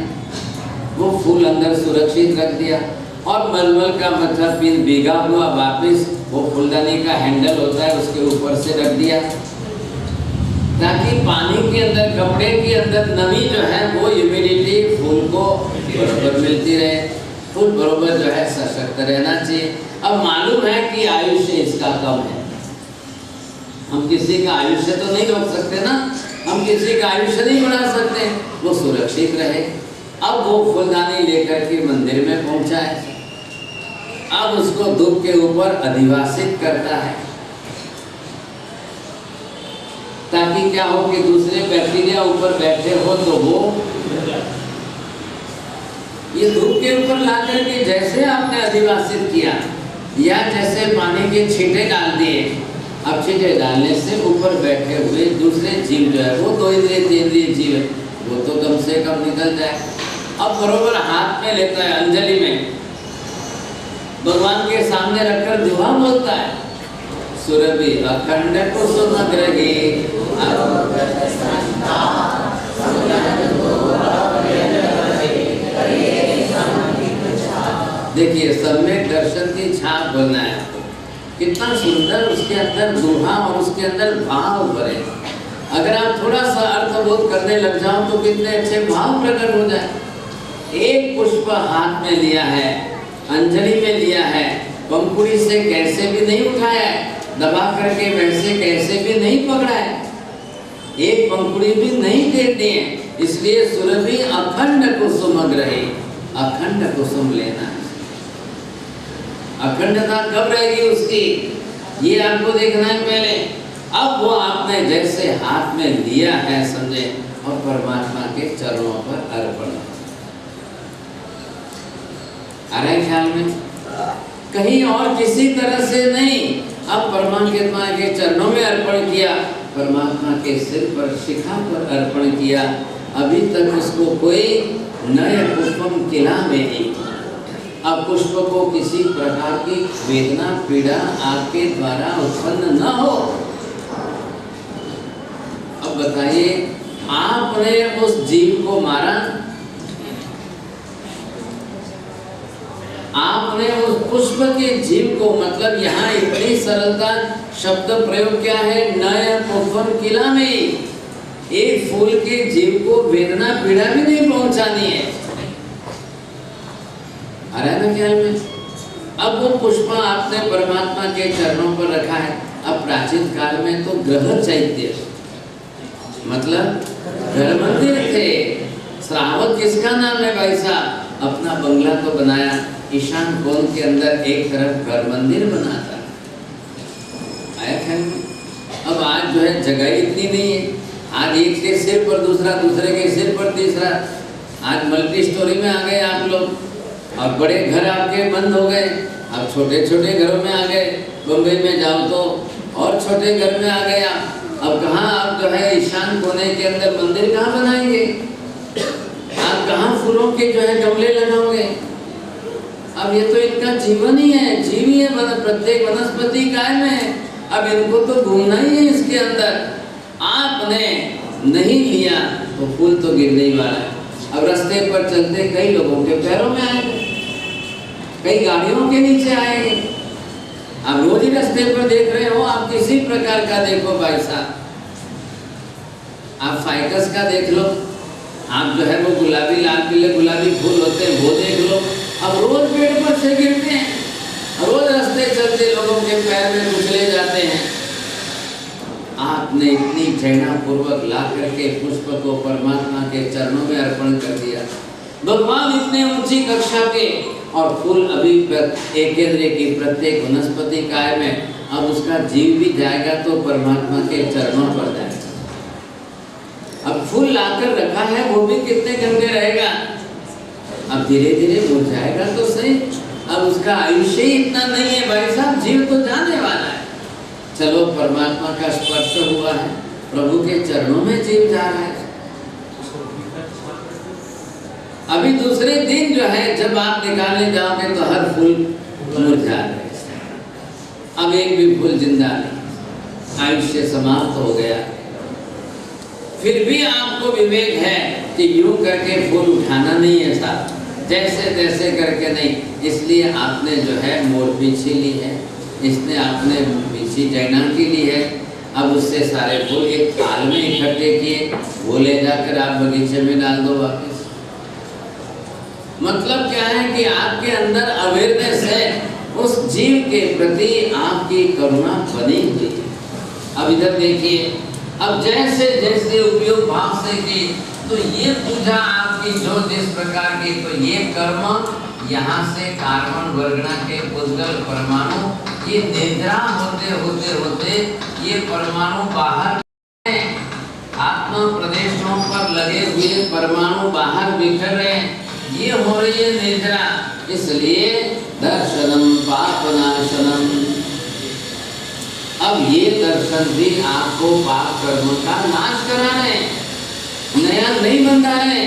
वो फूल अंदर सुरक्षित रख दिया और मलमल का मतलब भीगा हुआ वापिस वो फूलदानी का हैंडल होता है उसके ऊपर से रख दिया, ताकि पानी के अंदर कपड़े के अंदर नमी जो है वो ह्यूमिडिटी फूल को बराबर मिलती रहे, फूल बराबर जो है सशक्त रहना चाहिए। अब मालूम है कि आयुष्य इसका कम है, हम किसी का आयुष्य तो नहीं रोक सकते ना, हम किसी का आयुष्य नहीं बढ़ा सकते, वो सुरक्षित रहे। अब वो फूलदानी लेकर के मंदिर में पहुंचा है, अब उसको धूप के ऊपर अधिवासित करता है ताकि क्या हो कि दूसरे बैक्टीरिया ऊपर बैठे हो तो वो ये धूप के ऊपर ला करके जैसे आपने अधिवासित किया या जैसे पानी के छींटे डाल दिए, अब छींटे डालने से ऊपर बैठे हुए दूसरे जीव जो है वो 2 इंद्रिय 3 इंद्रिय जीव है वो तो कम से कम निकल जाए। अब बरोबर हाथ में लेता है, अंजलि में भगवान के सामने रखकर दुआ बोलता है, सुरभि अखंड कुसुम ग्रही देखिए सम्यक दर्शन की छाप बनाया, कितना सुंदर उसके अंदर दोहा और उसके अंदर भाव भरे। अगर आप थोड़ा सा अर्थबोध करने लग जाओ तो कितने अच्छे भाव प्रकट हो जाए। एक पुष्प हाथ में लिया है, अंजलि में लिया है, पंखुड़ी से कैसे भी नहीं उठाया है, दबा करके वैसे कैसे भी नहीं पकड़ा है, एक पंखुड़ी भी नहीं देते हैं, इसलिए सुरभि अखंड कुसुम ग्रही, अखंड कुसुम लेना है। अखंडता कब रहेगी उसकी, ये आपको देखना है पहले। अब वो आपने जैसे हाथ में लिया है समझे और परमात्मा के चरणों पर अर्पण, आ रहा है ख्याल में? कहीं और किसी तरह से नहीं, अब परमात्मा के चरणों में अर्पण किया, परमात्मा के सिर पर शिखा पर अर्पण किया। अभी तक उसको कोई नए पुष्पम किला में नहीं, अब पुष्प को किसी प्रकार की वेदना पीड़ा आपके द्वारा उत्पन्न न हो। अब बताइए, आपने उस जीव को मारा, आपने उस पुष्प के जीव को, मतलब यहाँ इतनी सरलता शब्द प्रयोग क्या है, नया पुष्पम किला में एक फूल के जीव को वेदना पीड़ा भी नहीं पहुंचानी है। आ रहा है ना ख्याल में? अब वो पुष्प आपने परमात्मा के चरणों पर रखा है। अब प्राचीन काल में तो ग्रह चैत्य मतलब घर मंदिर थे। श्रावक किसका नाम है भाई साहब? अपना बंगला तो बनाया, ईशान कोण के अंदर एक तरफ घर मंदिर बनाता, आया ख्याल में? अब आज जो है जगह इतनी नहीं है, आज एक के सिर पर दूसरा, दूसरे के सिर पर तीसरा, आज मल्टी स्टोरी में आ गए आप लोग और बड़े घर आपके बंद हो गए, अब छोटे छोटे घरों में आ गए। बम्बई में जाओ तो और छोटे घर में आ गया, अब कहाँ आप जो है ईशान कोने के अंदर मंदिर कहाँ बनाएंगे? आप कहाँ फूलों के जो है गमले लगाओगे? अब ये तो इनका जीवन ही है, जीव ही है, प्रत्येक वनस्पति काय में है। अब इनको तो घूमना ही है इसके अंदर। आपने नहीं लिया तो फूल तो गिरने ही वाला है। अब रास्ते पर चलते कई लोगों के पैरों में आएंगे, कई गाड़ियों के नीचे आएंगे। आप रोज ही रास्ते पर देख रहे हो, आप किसी प्रकार का देखो भाई साहब, आप फाइकस का देख लो, आप जो है वो गुलाबी लाल पीले गुलाबी फूल होते हैं वो देख लो। अब रोज पेड़ पर से गिरते हैं, रोज रास्ते चलते लोगों के पैर में कुचले जाते हैं। आपने इतनी प्रेरणापूर्वक ला करके पुष्प को परमात्मा के चरणों में अर्पण कर दिया। भगवान इतने ऊंची कक्षा के, और फूल अभी एक केंद्र की प्रत्येक वनस्पति काय में, अब उसका जीव भी जाएगा तो परमात्मा के चरणों पर जाएगा। अब फूल लाकर रखा है वो भी कितने घंटे रहेगा? अब धीरे धीरे मुरझाएगा तो सही। अब उसका आयुष्य ही इतना नहीं है भाई साहब, जीव तो जाने वाला है। चलो परमात्मा का स्पर्श हुआ है, प्रभु के चरणों में जीव जा रहा है। अभी दूसरे दिन जो है जब आप निकालने जाओगे तो हर फूल मुरझा रहे। अब एक भी फूल जिंदा नहीं, आयुष्य समाप्त हो गया। फिर भी आपको विवेक है कि यूं करके फूल उठाना नहीं है साहब, जैसे तैसे करके नहीं। इसलिए आपने जो है मोर पीछी ली है, इसने आपने पीछी जैना की ली है। अब उससे सारे फूल एक थाल में इकट्ठे किए, वो ले जाकर आप बगीचे में डाल दो वापस। मतलब क्या है कि आपके अंदर अवेयरनेस है, उस जीव के प्रति आपकी करुणा बनी हुई है। अब इधर देखिए, अब जैसे जैसे उपयोग भाव से की तो ये पूजा आपकी जो जिस प्रकार की, तो ये कर्म यहाँ से कार्बन वर्गना के उद्गल परमाणु ये निद्रा होते होते होते ये परमाणु बाहर, आत्मा प्रदेशों पर लगे हुए परमाणु बाहर बिखर रहे हैं, ये हो रही है निद्रा। इसलिए दर्शनम पापनाशनम। अब ये दर्शन भी आपको पाप कर्म का नाश करा रहे, नया नहीं बन रहे।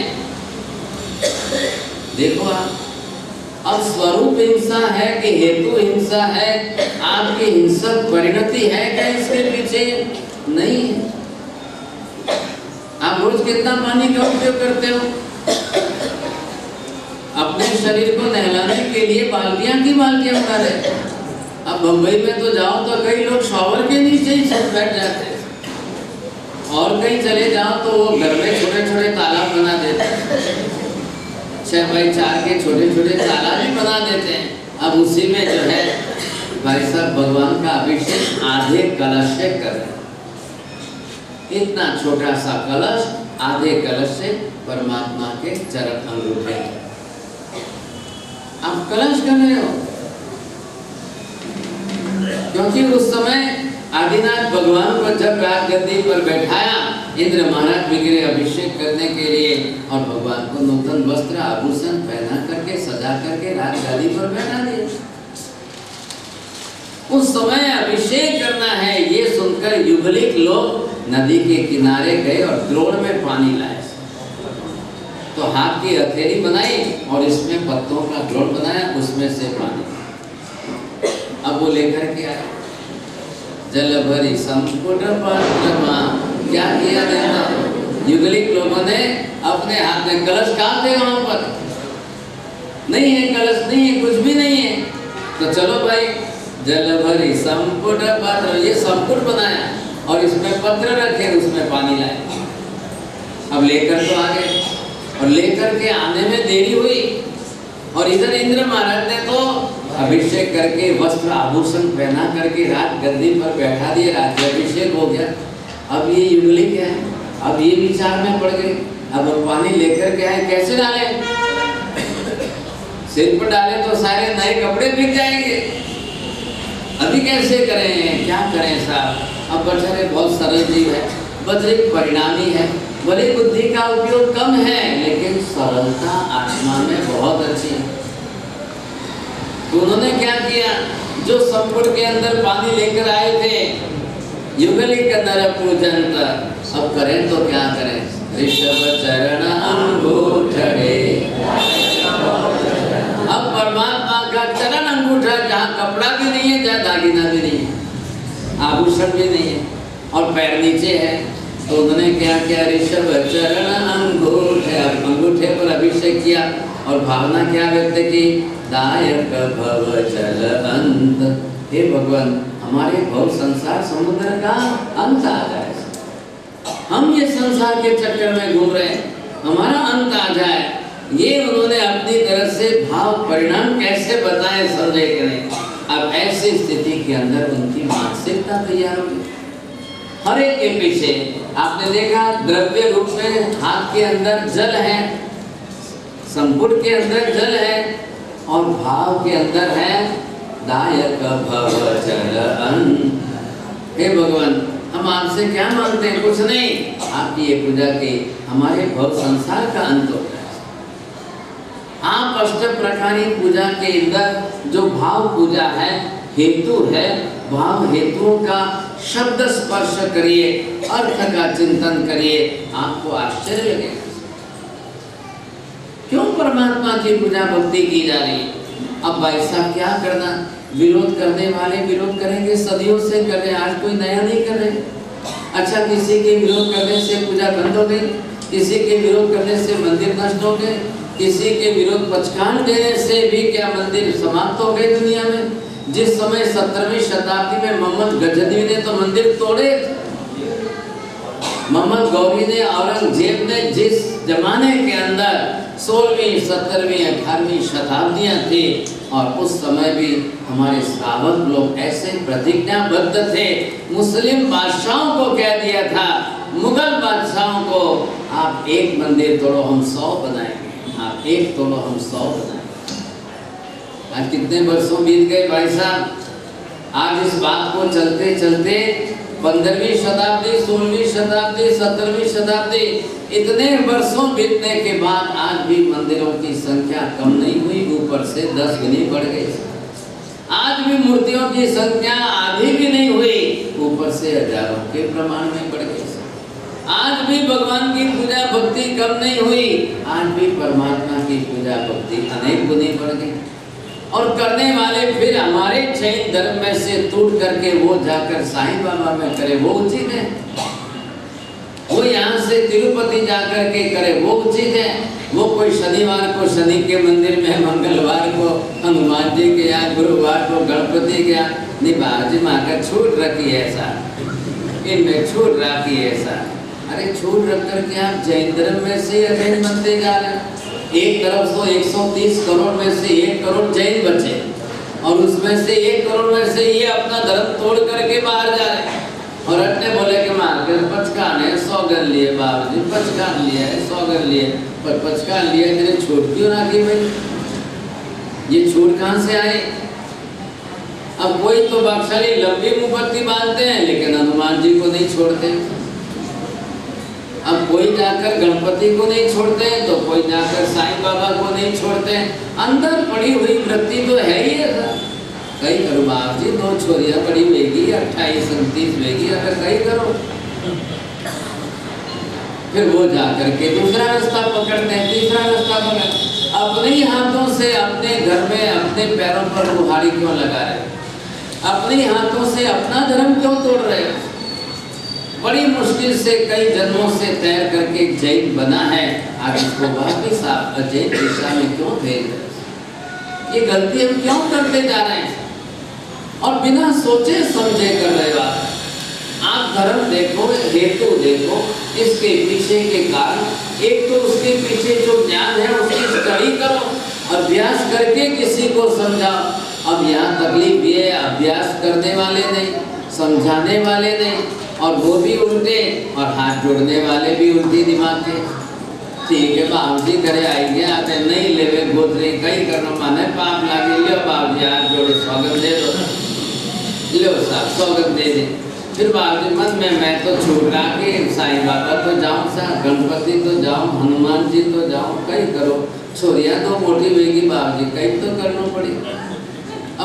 देखो आप, अब स्वरूप हिंसा है कि हेतु हिंसा है, आपकी हिंसक परिणति है क्या इसके पीछे? नहीं है। आप रोज कितना पानी का उपयोग करते हो? अपने शरीर को नहलाने के लिए बाल्टियां की बाल्टियां उठा रहे। अब बंबई में तो जाओ तो कई लोग शॉवर के नीचे ही सब बैठ जाते हैं, और कहीं चले जाओ तो वो घर में छोटे छोटे तालाब बना देते हैं, 6x4 के छोटे छोटे तालाब भी बना देते हैं। अब उसी में जो है भाई साहब भगवान का अभिषेक आधे कलश से कर रहे हैं। इतना छोटा सा कलश, आधे कलश से परमात्मा के चरण अनुरूप है। आप कलश कर रहे हो, क्योंकि उस समय आदिनाथ भगवान को जब राज गद्दी पर बैठाया, इंद्र महाराज बिगड़े अभिषेक करने के लिए, और भगवान को नूतन वस्त्र आभूषण पहना करके सजा करके राज गद्दी पर बैठा दिया। उस समय अभिषेक करना है, ये सुनकर युगलिक लोग नदी के किनारे गए और द्रोण में पानी लाए। तो हाथ की हथेली बनाई और इसमें पत्तों का द्रोण बनाया, उसमें से पानी। अब वो लेकर के आए, जल भरी संपुट परमा। क्या किया देखना, युगलिक लोगों ने अपने हाथ में कलश कहाँ थे, वहां पर नहीं है कलश, नहीं है कुछ भी नहीं है। तो चलो भाई, जल भरी संपुट पात्र, ये संपुट बनाया और इसमें पत्र रखे, उसमें पानी लाए। अब लेकर तो आ गए, और लेकर के आने में देरी हुई, और इधर इंद्र महाराज ने तो अभिषेक करके वस्त्र आभूषण पहना करके राज गद्दी पर बैठा दिया, राज्याभिषेक हो गया। अब ये युगलिक है, अब ये विचार में पड़ गए, अब पानी लेकर के आए, कैसे डाले? सिर पर डाले तो सारे नए कपड़े बिक जाएंगे, अभी कैसे करें, क्या करें साहब? अब बेचारे बहुत सरल जीव है, बद्रिक परिणामी है, भले बुद्धि का उपयोग कम है लेकिन सरलता आत्मा में बहुत अच्छी है। तो उन्होंने क्या किया, जो संपुट के अंदर पानी लेकर आए थे युगलिक नर पूजन। अब करें तो क्या करें? ऋषभ चरण अंगूठे। अब परमात्मा का चरण अंगूठा, जहाँ कपड़ा भी नहीं है, जहाँ दागिना भी नहीं है, आभूषण भी नहीं है, और पैर नीचे है, तो उन्होंने क्या किया? ऋषभ चरण अंगूठे, अंगूठे पर अभिषेक किया और भावना क्या व्यक्त की? दायक भव चल अंत। हे भगवान, हमारे भव संसार समुद्र का अंत आ जाए, हम ये संसार के चक्कर में घूम रहे हैं, हमारा अंत आ जाए। ये उन्होंने अपनी तरफ से भाव परिणाम कैसे बताए, समझे कि नहीं? अब ऐसी स्थिति के अंदर उनकी मानसिकता तैयार होगी। हर एक के पीछे आपने देखा, द्रव्य रूप में हाथ के अंदर जल है, संपुट के अंदर जल है, और भाव के अंदर है दायक भव चल अंत। हे भगवान, हम आपसे क्या मांगते हैं? कुछ नहीं, आपकी ये पूजा की हमारे भव संसार का अंत हो जाए। आप अष्ट प्रकारी पूजा के अंदर जो भाव पूजा है, हेतु है, भाव हेतुओं का शब्द स्पर्श करिए, अर्थ का चिंतन करिए, आपको आश्चर्य लगेगा। क्यों परमात्मा की पूजा भक्ति की जा रही है? अब भाई साहब क्या करना? विरोध करने वाले विरोध करेंगे, सदियों से कर रहे, आज कोई नया नहीं कर रहे। अच्छा, किसी के विरोध करने से पूजा बंद हो गई, किसी के विरोध करने से मंदिर नष्ट हो गए, किसी के विरोध पचकान देने से भी क्या मंदिर समाप्त हो गए दुनिया में। जिस समय 17वीं शताब्दी में मोहम्मद गजनवी ने तो मंदिर तोड़े, मोहम्मद गौरी ने, औरंगजेब ने, जिस जमाने के अंदर 16वीं, 17वीं, 18वीं शताब्दियां थी, और उस समय भी हमारे श्रावक लोग ऐसे प्रतिज्ञाबद्ध थे। मुस्लिम बादशाहों को कह दिया था, मुगल बादशाहों को, आप एक मंदिर तोड़ो हम 100 बनाएंगे, आप एक तोड़ो हम 100 बनाएंगे। आज कितने वर्षों बीत गए भाई साहब? आज इस बात को चलते चलते 15वीं शताब्दी, 16वीं शताब्दी, 17वीं शताब्दी, इतने वर्षों बीतने के बाद आज भी मंदिरों की संख्या कम नहीं हुई, ऊपर से 10 गुनी बढ़ गई। आज भी मूर्तियों की संख्या आधी भी नहीं हुई, ऊपर से हजारों के प्रमाण में बढ़ गई। आज भी भगवान की पूजा भक्ति कम नहीं हुई, आज भी परमात्मा की पूजा भक्ति अनेक गुनी बढ़ गई। और करने वाले फिर हमारे जैन धर्म में से टूट करके वो जाकर साईं बाबा में करे, वो उचित है। वो यहाँ से तिरुपति जाकर के करे, वो उचित है। वो कोई शनिवार को शनि के मंदिर में, मंगलवार को हनुमान जी के यहाँ, गुरुवार को गणपति के यहाँ, नहीं बाजी माँ का छूट रखी है ऐसा, इनमें छूट रखी है ऐसा। अरे छूट रख करके आप जैन धर्म में से अजैन बनते जा रहे हैं। एक तरफ तो 130 करोड़ में से 1 करोड़ जैन बचे, और उसमें से 1 करोड़ में से ये अपना धर्म तोड़ करके बाहर जा रहे हैं। और अपने बोले कि मार्केट पचकान है, 100 गन लिए बाबूजी, पचकान लिया है, 100 गन लिए, पर पचकान लिया तेरे छूट क्यों ना की भाई? ये छूट कहाँ से आए? अब कोई तो बक्सली लंबी मुफत्ती बांधते हैं, लेकिन हनुमान जी को नहीं छोड़ते। अब कोई जाकर गणपति को नहीं छोड़ते हैं, तो कोई जाकर साईं बाबा को नहीं छोड़ते हैं। अंदर पड़ी हुई वृत्ति तो है ही ऐसा। कई करो बाप जी, 2 छोरियां पड़ी हुएगी, 28, 29 हुएगी, अगर कई करो, फिर वो जाकर के दूसरा रास्ता पकड़ते हैं, तीसरा रास्ता पकड़। अपने ही हाथों से अपने घर में अपने पैरों पर बुहारी क्यों लगा रहे? अपने हाथों से अपना धर्म क्यों तोड़ रहे हो? बड़ी मुश्किल से कई जन्मों से तैर करके जैन बना है, आप इसको वापिस आप अजैन दिशा में क्यों भेज रहे? ये गलती हम क्यों करते जा रहे हैं? और बिना सोचे समझे कर रहे हो आप धर्म देखो, हेतु देखो, इसके पीछे के कारण। एक तो उसके पीछे जो ज्ञान है उसकी स्टडी करो, अभ्यास करके किसी को समझाओ। अब यहाँ तकलीफ ये है, अभ्यास करने वाले नहीं, समझाने वाले नहीं, और वो भी उल्टे, और हाथ जोड़ने वाले भी उल्टी दिमाग के। ठीक है बाबूजी करे आएंगे, आते नहीं लेवे गोदरे कई करना माने पाप लागे, लियो बाबूजी हाथ जोड़े सौगंध दे दो, लियो साहब सौगंध दे दे। फिर बाबूजी मन में मैं तो छूट रहा कि साईं बाबा तो जाऊँ सा, गणपति तो जाऊँ, हनुमान जी तो जाऊँ, कई करो। छोरियाँ तो मोटी हुएगी बाबूजी, कई तो करना पड़ेगा।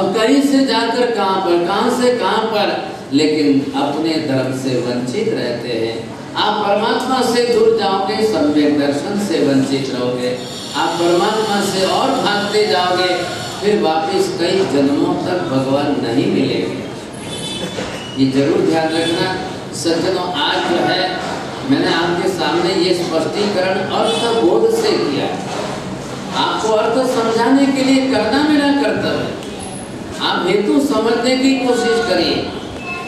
अब कहीं से जाकर कहाँ पर, कहाँ से कहाँ पर, लेकिन अपने धर्म से वंचित रहते हैं। आप परमात्मा से दूर जाओगे, सम्यक दर्शन से वंचित रहोगे। आप परमात्मा से और भागते जाओगे, फिर वापस कई जन्मों तक भगवान नहीं मिलेंगे। ये जरूर ध्यान रखना सज्जनों। आज जो है मैंने आपके सामने ये स्पष्टीकरण अर्थ बोध से किया। आपको अर्थ समझाने के लिए करना मेरा कर्तव्य है। आप हेतु समझने की कोशिश करिए।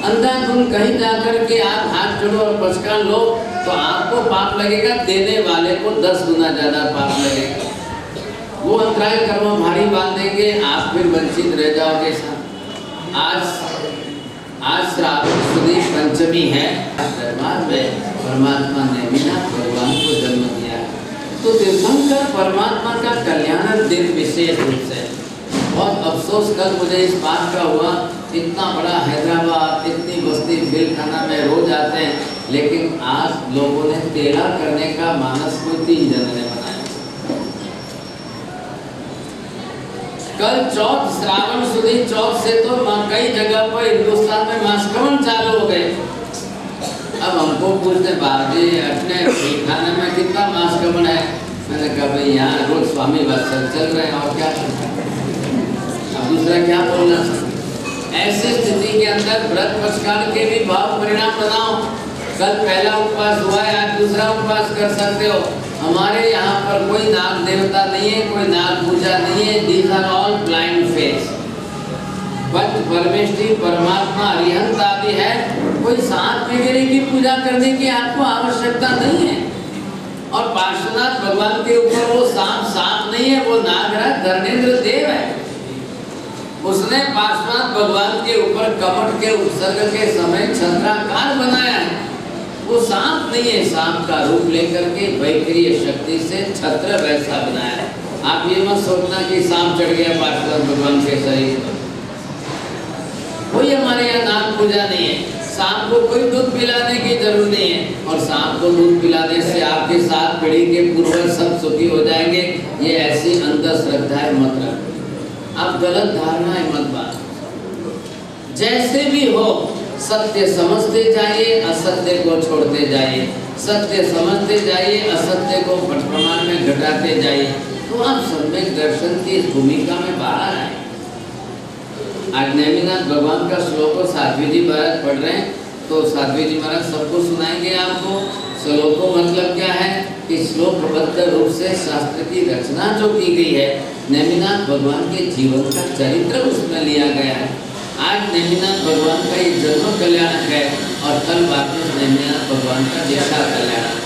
अंधाधुन कहीं जाकर के आप हाथ जोड़ो और पचका लो तो आपको पाप लगेगा, देने वाले को 10 गुना ज्यादा पाप लगेगा। वो अंतराय कर्म भारी बांध देंगे, आप फिर वंचित रह जाओगे। आज श्रावण सुदी पंचमी है। दरबार में परमात्मा ने मीनाथ भगवान को जन्म दिया है, तो तीर्थंकर परमात्मा का कल्याण दिन विशेष रूप से। बहुत अफसोस कल मुझे इस बात का हुआ, इतना बड़ा हैदराबाद, इतनी बस्ती बिलखाना में रोज आते हैं, लेकिन आज लोगों ने तेला करने का मानस को 3 जनों ने बनाया। कल चौथ, श्रावण सुदी चौथ से तो कई जगह पर हिंदुस्तान में मांसकमण चालू हो गए। अब हमको पूछते बाबी अपने खाने में कितना मांसकमण है। मैंने कहा भाई यहाँ रोज स्वामी वत्सल चल रहे हैं और क्या चल रहा है, अब दूसरा क्या बोलना। ऐसी स्थिति के अंदर व्रत पचकाल के भी भाव परिणाम बनाओ। कल पहला उपवास हुआ है, आज दूसरा उपवास कर सकते हो। हमारे यहाँ पर कोई नाग देवता नहीं है, कोई नाग पूजा नहीं है। These are all blind faith. पंच परमेष्ठी परमात्मा अरिहंत आदि है, कोई सांप वगैरह की पूजा करने की आपको आवश्यकता नहीं है। और पार्श्वनाथ भगवान के ऊपर वो सांप नहीं है, वो नागराज धर्मेंद्र देव है। उसने पार्श्वनाथ भगवान के ऊपर कमठ के उत्सर्ग के समय छत्राकार बनाया है। वो सांप नहीं है, सांप का रूप लेकर के वैक्रिय शक्ति से छत्र वैसा बनाया है। आप ये मत सोचना कि सांप चढ़ गया पार्श्वनाथ भगवान के शरीर पर। कोई हमारे यहाँ नाग पूजा नहीं है। सांप को कोई दूध पिलाने की जरूरत नहीं है, और सांप को दूध पिलाने से आपके 7 पीढ़ी के पूर्वज सब सुखी हो जाएंगे। ये ऐसी अंधश्रद्धा मत रखो, आप गलत धारणा मत बात। जैसे भी हो सत्य समझते जाइए, असत्य को छोड़ते जाइए। सत्य समझते जाइए, असत्य को प्रमाण में घटाते जाइए, तो आप सम्यक दर्शन की इस भूमिका में बाहर आए। आज नेमिनाथ भगवान का श्लोक साध्वी जी महाराज पढ़ रहे हैं, तो साध्वी जी महाराज सबको सुनाएंगे आपको। श्लोकों मतलब क्या है कि श्लोकबद्ध रूप से शास्त्र की रचना जो की गई है, नेमिनाथ भगवान के जीवन का चरित्र उसमें लिया गया है। आज नेमिनाथ भगवान का ये जन्म कल्याणक है और कल वापस नेमिनाथ भगवान का देशा कल्याणक।